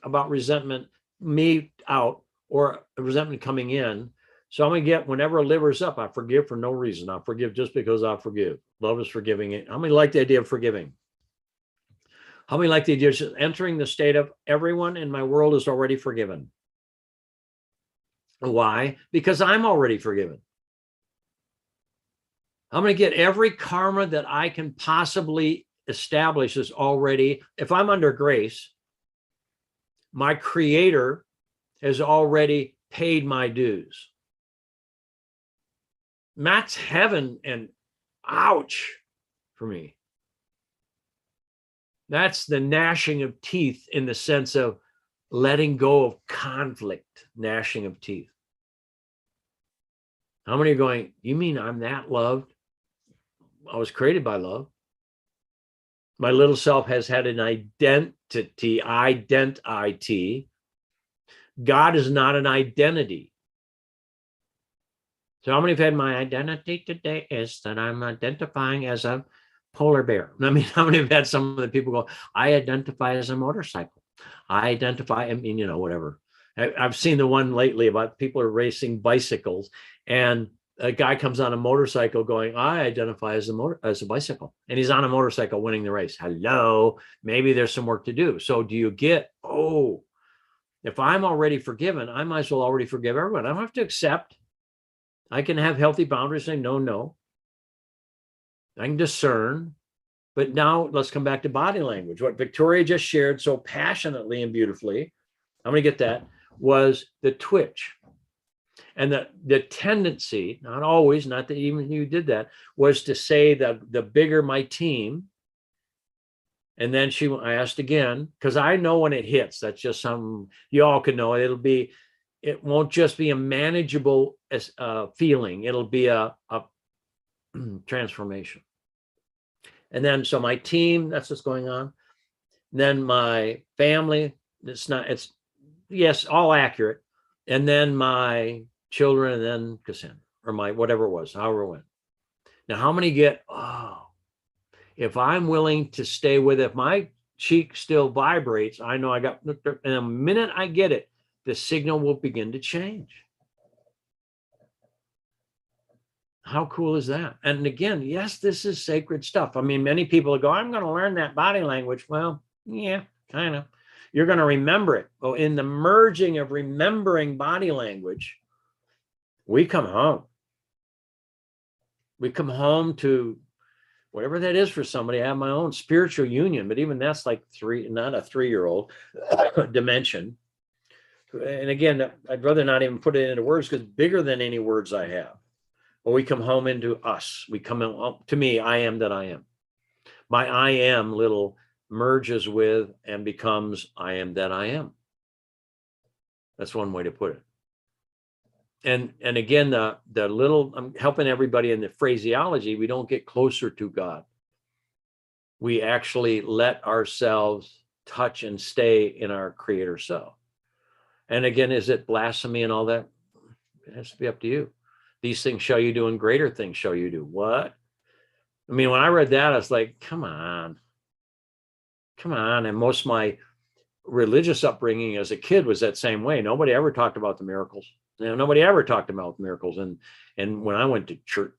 about resentment me out, or resentment coming in. So I'm going to get, whenever a liver's up, I forgive for no reason. I forgive just because I forgive. Love is forgiving it. How many like the idea of forgiving? How many like the idea of just entering the state of everyone in my world is already forgiven? Why? Because I'm already forgiven. I'm going to get every karma that I can possibly establish is already, if I'm under grace, my creator has already paid my dues. That's heaven, and ouch for me. That's the gnashing of teeth in the sense of letting go of conflict, gnashing of teeth. How many are going, you mean I'm that loved? I was created by love. My little self has had an identity, ident-I-T. God is not an identity. So how many have had my identity today is that I'm identifying as a polar bear? I mean, how many have had some of the people go, I identify as a motorcycle. I identify, I mean, whatever. I've seen the one lately about people are racing bicycles, and a guy comes on a motorcycle going, I identify as a bicycle, and he's on a motorcycle winning the race. Hello, maybe there's some work to do. So do you get, if I'm already forgiven, I might as well already forgive everyone. I don't have to accept. I can have healthy boundaries, say no. I can discern. But now let's come back to body language. What Victoria just shared so passionately and beautifully, I'm going to get that, was the twitch. And the tendency, not always, not that even you did that, was to say that the bigger my team. And then I asked again, because I know when it hits, that's just something you all can know. It won't just be a manageable feeling. It'll be a transformation. And then, so my team, that's what's going on. Then my family, it's yes, all accurate. And then my children, and then Cassandra, or my, whatever it was, however it went. Now, how many get, if I'm willing to stay with it, if my cheek still vibrates, I know I got, and the minute I get it, the signal will begin to change. How cool is that? And again, yes, this is sacred stuff. I mean, many people go, I'm going to learn that body language. Well, yeah, kind of. You're going to remember it. Well, in the merging of remembering body language, we come home. We come home to whatever that is for somebody. I have my own spiritual union, but even that's like not a 3-year-old dimension. And again, I'd rather not even put it into words, because bigger than any words I have. Well, we come home into us. We come in, to me, I am that I am. My I am little merges with and becomes I am that I am. That's one way to put it. And again, the little, I'm helping everybody in the phraseology, we don't get closer to God. We actually let ourselves touch and stay in our creator self. And again, is it blasphemy and all that? It has to be up to you. These things shall you do, and greater things shall you do. What? I mean, when I read that, I was like, come on. And most of my religious upbringing as a kid was that same way. Nobody ever talked about the miracles. Nobody ever talked about miracles. And when I went to church,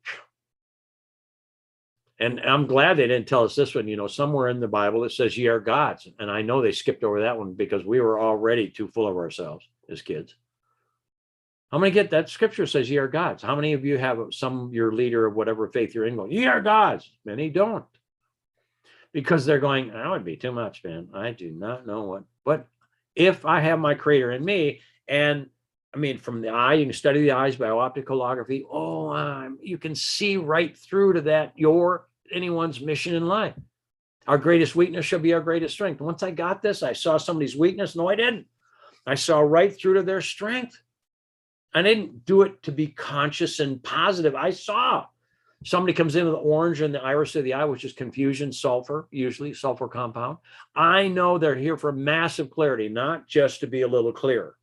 and I'm glad they didn't tell us this one, somewhere in the Bible it says ye are gods. And I know they skipped over that one because we were already too full of ourselves as kids. How many get that? Scripture says ye are gods. How many of you have your leader of whatever faith you're in going, ye are gods? Many don't. Because they're going, that would be too much, man. I do not know what. But if I have my creator in me, and I mean, from the eye, you can study the eyes by opticalography. You can see right through to that, anyone's mission in life. Our greatest weakness shall be our greatest strength. Once I got this, I saw somebody's weakness. No, I didn't. I saw right through to their strength. I didn't do it to be conscious and positive. I saw somebody comes in with orange in the iris of the eye, which is confusion, sulfur, usually sulfur compound. I know they're here for massive clarity, not just to be a little clearer.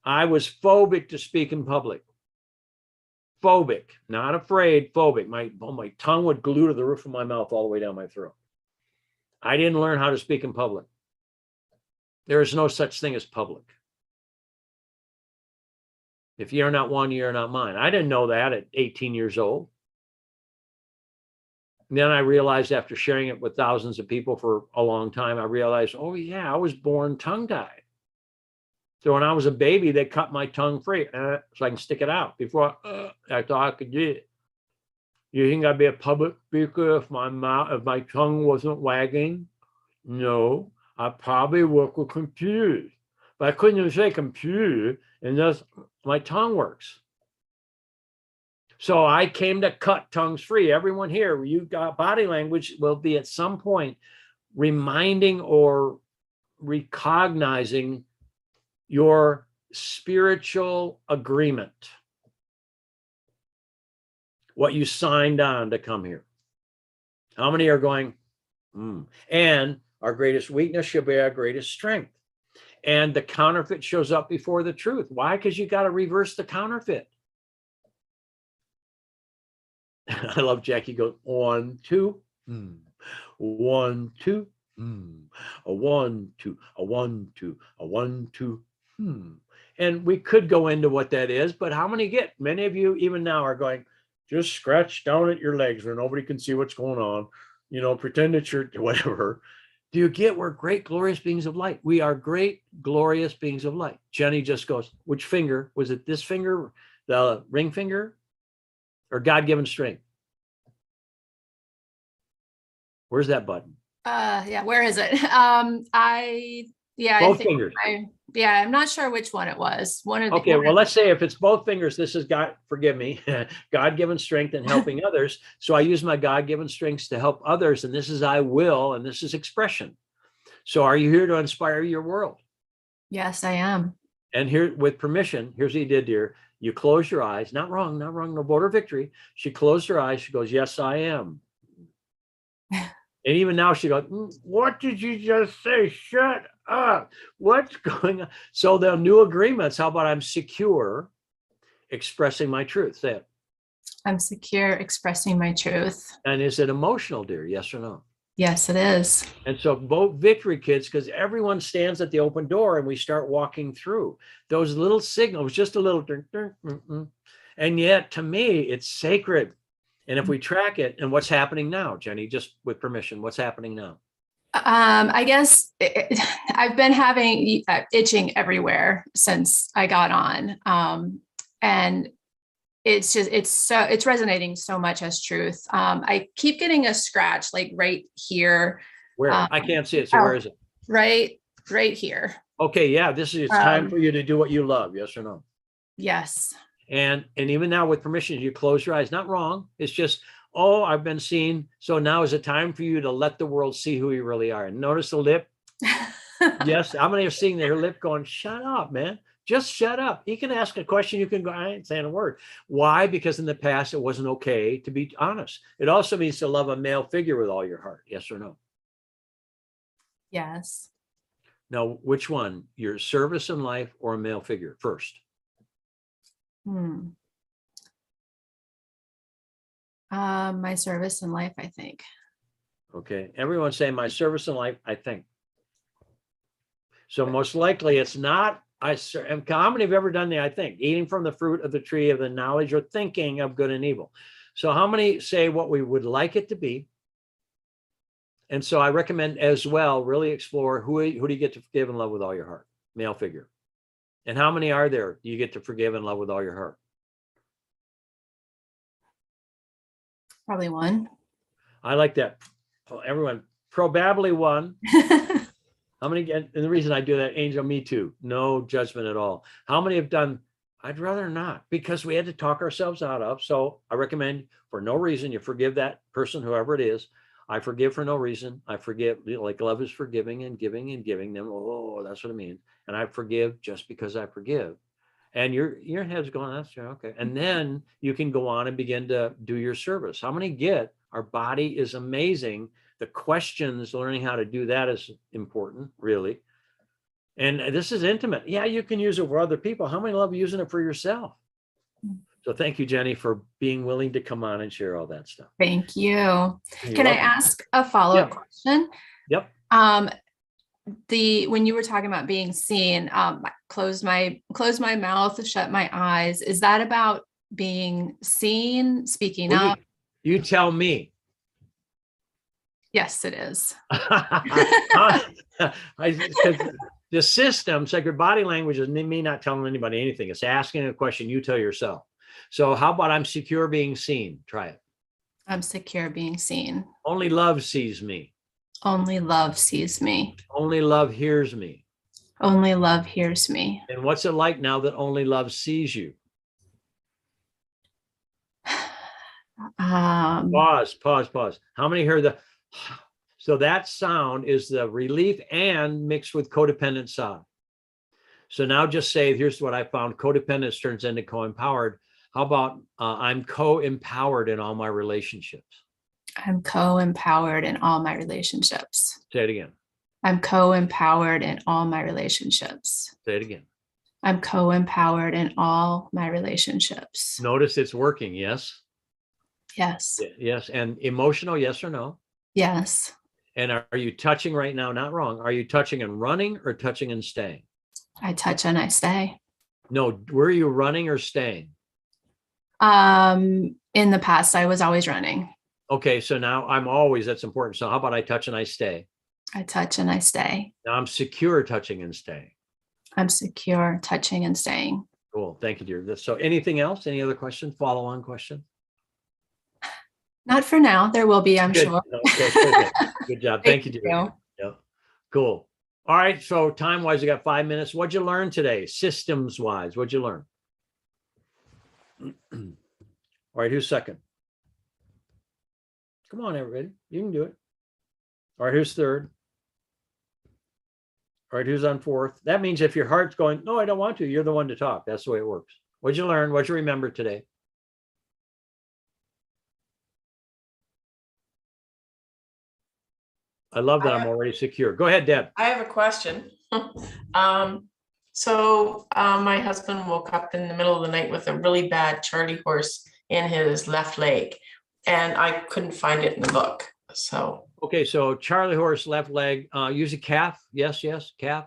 I was phobic to speak in public. Phobic, not afraid, phobic. My tongue would glue to the roof of my mouth all the way down my throat. I didn't learn how to speak in public. There is no such thing as public. If you're not one, you're not mine. I didn't know that at 18 years old. And then I realized, after sharing it with thousands of people for a long time, I realized, oh yeah, I was born tongue-tied. So when I was a baby, they cut my tongue free so I can stick it out. Before I thought I could do it. You think I'd be a public speaker if my tongue wasn't wagging? No, I probably work with computers. but I couldn't even say computer, and thus my tongue works. So I came to cut tongues free. Everyone here, you got body language will be at some point reminding or recognizing your spiritual agreement, what you signed on to come here. How many are going, And our greatest weakness should be our greatest strength. And the counterfeit shows up before the truth. Why? Because you got to reverse the counterfeit. I love Jackie goes 1, 2, 1, 2, a 1, 2, a 1, 2, a 1, 2. And we could go into what that is, but how many get? Many of you even now are going, just scratch down at your legs where nobody can see what's going on. You know, pretend that you're whatever. Do you get we're great, glorious beings of light? We are great, glorious beings of light. Jenny just goes, which finger? Was it this finger, the ring finger, or God-given strength? Where's that button? Yeah, where is it? Both fingers. I'm not sure which one it was. Okay, well, let's say if it's both fingers, this is God, forgive me, God-given strength and helping others. So I use my God-given strengths to help others, and this is I will, and this is expression. So are you here to inspire your world? Yes, I am. And here, with permission, here's what you did, dear. You close your eyes. Not wrong, not wrong. No vote or victory. She closed her eyes. She goes, yes, I am. And even now she goes, what did you just say? Shut up. What's going on? So the new agreements, how about I'm secure expressing my truth? Say it. I'm secure expressing my truth. And is it emotional, dear? Yes or no? Yes, it is. And so vote victory, kids, because everyone stands at the open door and we start walking through those little signals, just a little, and yet to me, it's sacred. And if we track it, and what's happening now, Jenny, just with permission, what's happening now? I guess I've been having itching everywhere since I got on. And it's resonating so much as truth. I keep getting a scratch like right here. Where? I can't see it. So where is it? Right here. Okay. Yeah. This is time for you to do what you love. Yes or no? Yes. And even now with permission, you close your eyes, not wrong. It's just, oh, I've been seen. So now is it time for you to let the world see who you really are. And notice the lip. Yes. How many are seeing their lip going, shut up, man. Just shut up. You can ask a question. You can go, I ain't saying a word. Why? Because in the past, it wasn't okay to be honest. It also means to love a male figure with all your heart. Yes or no? Yes. Now, which one? Your service in life or a male figure first? My service in life, I think. Okay. Everyone's saying my service in life, I think. So most likely it's not, and how many have ever done the, I think, eating from the fruit of the tree of the knowledge or thinking of good and evil. So how many say what we would like it to be? And so I recommend as well, really explore who do you get to forgive and love with all your heart? Male figure. And how many are there you get to forgive and love with all your heart? Probably one. I like that. Everyone, probably one. How many, and the reason I do that, Angel, me too. No judgment at all. How many have done, I'd rather not, because we had to talk ourselves out of. So I recommend for no reason, you forgive that person, whoever it is. I forgive for no reason. I forgive, like love is forgiving and giving them. Oh, that's what it means. And I forgive just because I forgive. And your head's going, that's okay. And then you can go on and begin to do your service. How many get our body is amazing? The questions, learning how to do that is important, really. And this is intimate. Yeah, you can use it for other people. How many love using it for yourself? So thank you, Jenny, for being willing to come on and share all that stuff. Thank you. You're Can I welcome. ask a follow-up question? Yep. When you were talking about being seen, close my mouth, shut my eyes. Is that about being seen, speaking Well, up? you tell me. Yes, it is. The system, sacred body language, is me not telling anybody anything. It's asking a question you tell yourself. So how about I'm secure being seen? Try it. I'm secure being seen. Only love sees me. Only love sees me. Only love hears me. Only love hears me. And what's it like now that only love sees you? Pause, pause, pause. How many heard the? So that sound is the relief and mixed with codependent sob. So now just say, here's what I found. Codependence turns into co-empowered. How about I'm co-empowered in all my relationships? I'm co-empowered in all my relationships. Say it again. I'm co-empowered in all my relationships. Say it again. I'm co-empowered in all my relationships. Notice it's working. Yes. Yes. Yes. And emotional, yes or no? Yes. And are you touching right now? Not wrong. Are you touching and running or touching and staying? I touch and I stay. No. Were you running or staying? In the past, I was always running. Okay. So now I'm always, that's important. So how about I touch and I stay? I touch and I stay. Now I'm secure touching and staying. I'm secure touching and staying. Cool. Thank you, dear. So anything else? Any other questions? Follow on question? Not for now. There will be, I'm Good. sure. Okay, good. Good job. Thank you, dear. you. Yeah. Cool. All right. So time wise, we got 5 minutes. What'd you learn today? Systems wise, what'd you learn? All right. Who's second? Come on, everybody. You can do it. All right. Who's third? All right. Who's on fourth? That means if your heart's going, no, I don't want to, you're the one to talk. That's the way it works. What'd you learn? What'd you remember today? I love that I'm already secure. Go ahead, Deb. I have a question. My husband woke up in the middle of the night with a really bad Charlie horse in his left leg, and I couldn't find it in the book. So. Okay, so Charlie horse, left leg, use a calf. Yes, calf.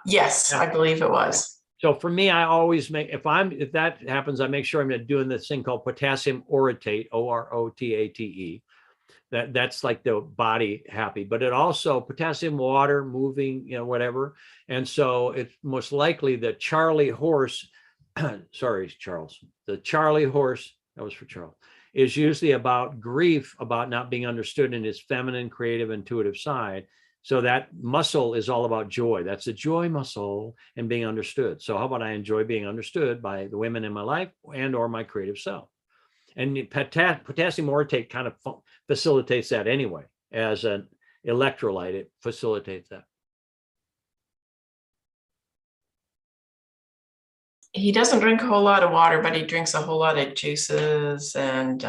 Yes, I believe it was. So for me, I always make, if that happens, I make sure I'm doing this thing called potassium orotate, O-R-O-T-A-T-E. That's like the body happy, but it also potassium, water, moving, whatever. And so it's most likely that Charlie horse, sorry, Charles, the Charlie horse, that was for Charles, is usually about grief, about not being understood in his feminine, creative, intuitive side. So that muscle is all about joy. That's the joy muscle and being understood. So how about I enjoy being understood by the women in my life and or my creative self? And potassium orotate kind of facilitates that anyway. As an electrolyte, it facilitates that. He doesn't drink a whole lot of water, but he drinks a whole lot of juices and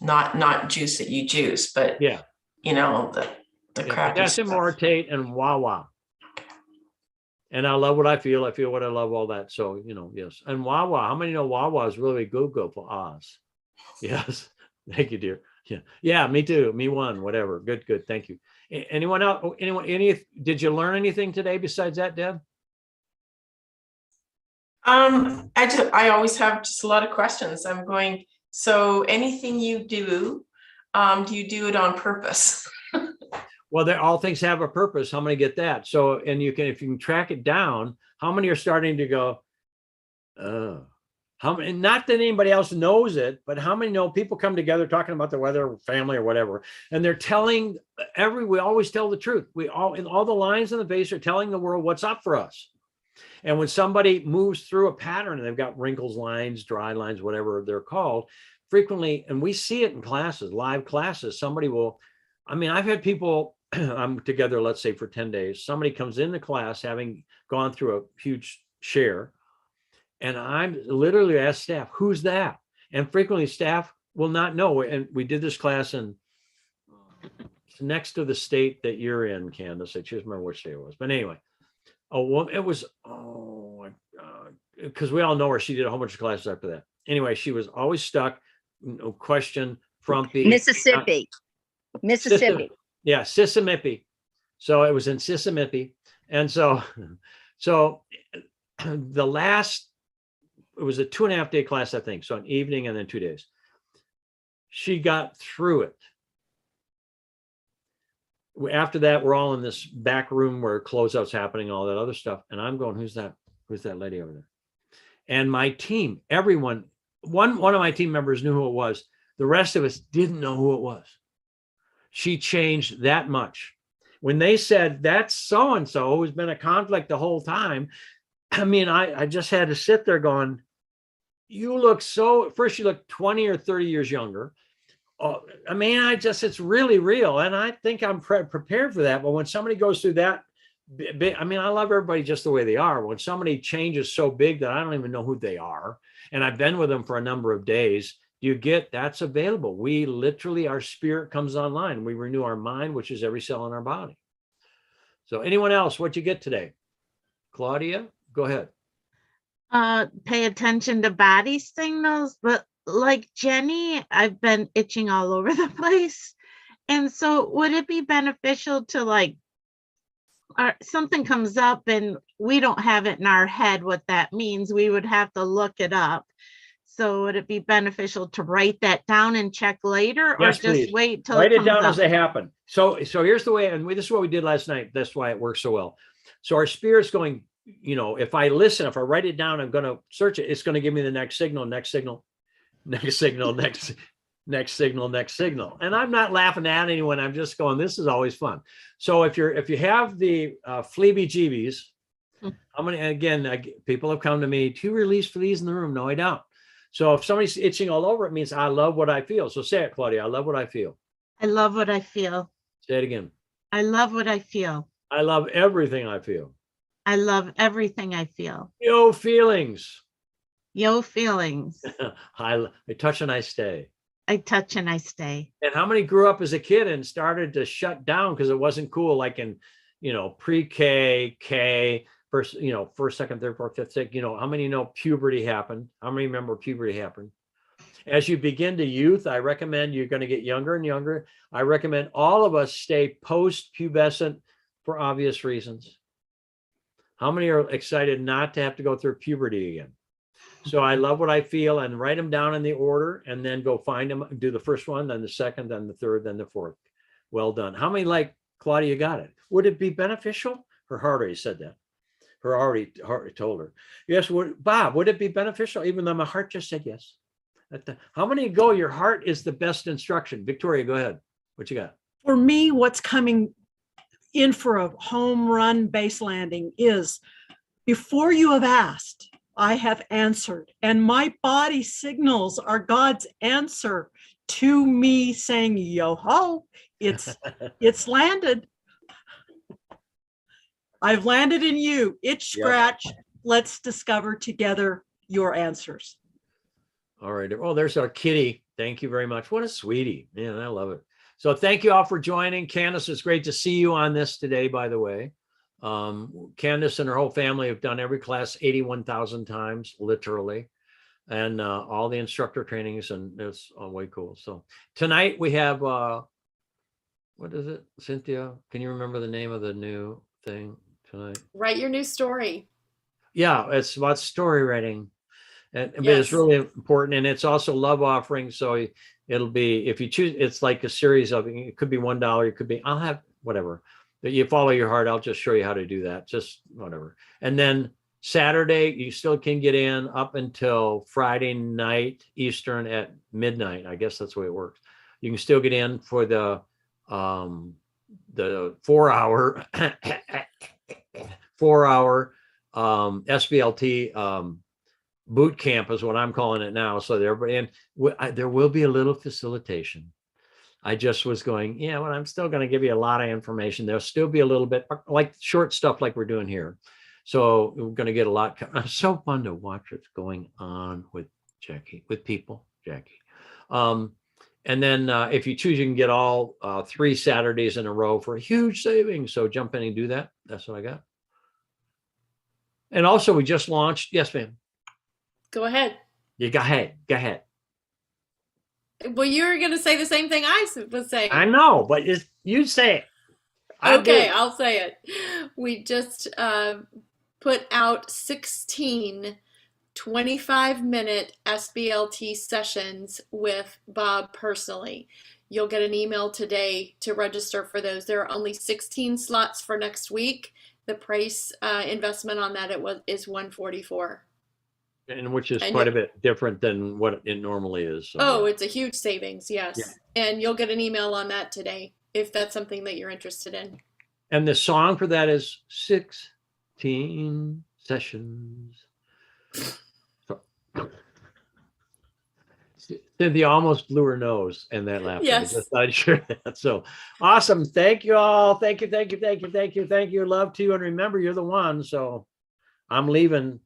not juice that you juice, but yeah, the crappy potassium stuff. orotate and Wawa. And I love what I feel. I feel what I love, all that. So, yes. And Wawa, how many know Wawa is really good for Oz? Yes. Thank you, dear. Yeah. Yeah, me too. Me one, whatever. Good. Thank you. Anyone else? Did you learn anything today besides that, Deb? I always have just a lot of questions. I'm going, so anything you do you do it on purpose? Well, all things have a purpose. How many get that? So, and if you can track it down, how many are starting to go, how many, not that anybody else knows it, but how many know people come together talking about the weather, family or whatever, and they're telling we always tell the truth. We all, in all the lines in the face are telling the world what's up for us. And when somebody moves through a pattern and they've got wrinkles, lines, dry lines, whatever they're called, frequently, and we see it in classes, live classes, somebody will, I've had people, I'm together, let's say for 10 days, somebody comes into class having gone through a huge share, and I'm literally asked staff, who's that? And frequently staff will not know. And we did this class in next to the state that you're in, Candace. I just remember which state it was. But anyway, it was, because we all know her. She did a whole bunch of classes after that. Anyway, she was always stuck, no question, frumpy. Mississippi. Yeah, Sisimipi. So it was in Sisimipi. And so the last, it was a 2.5 day class, I think. So an evening and then 2 days. She got through it. After that, we're all in this back room where closeout's happening, all that other stuff. And I'm going, who's that? Who's that lady over there? And my team, everyone, one of my team members knew who it was. The rest of us didn't know who it was. She changed that much. when they said that's so-and-so who's been a conflict the whole time, I mean, I just had to sit there going, you look first you look 20 or 30 years younger. I mean, it's really real. And I think I'm prepared for that. But when somebody goes through that, I mean, I love everybody just the way they are. When somebody changes so big that I don't even know who they are, and I've been with them for a number of days, that's available. We literally, our spirit comes online. We renew our mind, which is every cell in our body. So anyone else, what'd you get today? Claudia, go ahead. Pay attention to body signals, but like Jenny, I've been itching all over the place. And so would it be beneficial to like, something comes up and we don't have it in our head what that means, we would have to look it up. So would it be beneficial to write that down and check later, or Yes, just please. wait till Write it comes down up? as they happen. So here's the way, and this is what we did last night. That's why it works so well. So our spirit's going, if I listen, if I write it down, I'm going to search it. It's going to give me the next signal, next signal, next signal, next signal, next signal. And I'm not laughing at anyone. I'm just going, this is always fun. So if you have the fleabee-jeebies, how many, again, people have come to me, do you release fleas in the room? No, I don't. So if somebody's itching all over, it means I love what I feel. So say it, Claudia. I love what I feel. I love what I feel. Say it again. I love what I feel. I love everything I feel. I love everything I feel. Yo feelings. Yo feelings. I touch and I stay. I touch and I stay. And how many grew up as a kid and started to shut down because it wasn't cool, like in, pre-K, K, first, second, third, fourth, fifth, sixth, how many know puberty happened? How many remember puberty happened? As you begin to youth, I recommend you're going to get younger and younger. I recommend all of us stay post-pubescent for obvious reasons. How many are excited not to have to go through puberty again? So I love what I feel, and write them down in the order, and then go find them, do the first one, then the second, then the third, then the fourth. Well done. How many like Claudia got it? Would it be beneficial? Her heart already said that. Her heart told her. Yes, Bob, would it be beneficial? Even though my heart just said yes. How many go, your heart is the best instruction? Victoria, go ahead. What you got? For me, what's coming in for a home run base landing is, before you have asked, I have answered. And my body signals are God's answer to me saying, yo ho, it's landed. I've landed in you. Itch, scratch. Yep. Let's discover together your answers. All right. Oh, there's our kitty. Thank you very much. What a sweetie. Man, I love it. So thank you all for joining. Candace, it's great to see you on this today, by the way. Candace and her whole family have done every class 81,000 times, literally, and all the instructor trainings, and it's way cool. So tonight we have, what is it, Cynthia? Can you remember the name of the new thing tonight? Write your new story. Yeah, it's about story writing. But Yes. it's really important, and it's also love offering. So it'll be, if you choose, it's like a series of, it could be $1, it could be, I'll have whatever. But you follow your heart. I'll just show you how to do that. Just whatever. And then Saturday, you still can get in up until Friday night Eastern at midnight. I guess that's the way it works. You can still get in for the 4-hour SBLT boot camp is what I'm calling it now. So there will be a little facilitation. I just was going, well, I'm still going to give you a lot of information. There'll still be a little bit like short stuff like we're doing here. So we're going to get a lot. It's so fun to watch what's going on with Jackie, with people, Jackie. And then if you choose, you can get all 3 Saturdays in a row for a huge savings. So jump in and do that. That's what I got. And also we just launched. Yes, ma'am. Go ahead. Go ahead. Well, you were going to say the same thing I was saying. I know, but you say it. I'll say it. We just put out 16 25-minute SBLT sessions with Bob personally. You'll get an email today to register for those. There are only 16 slots for next week. The price investment on that is $144. And which is quite a bit different than what it normally is. So. Oh, it's a huge savings, yes. Yeah. And you'll get an email on that today if that's something that you're interested in. And the song for that is 16 sessions. So, Cynthia almost blew her nose in that laugh. Yes. I just thought I'd share that. So awesome. Thank you all. Thank you. Love to you. And remember, you're the one. So I'm leaving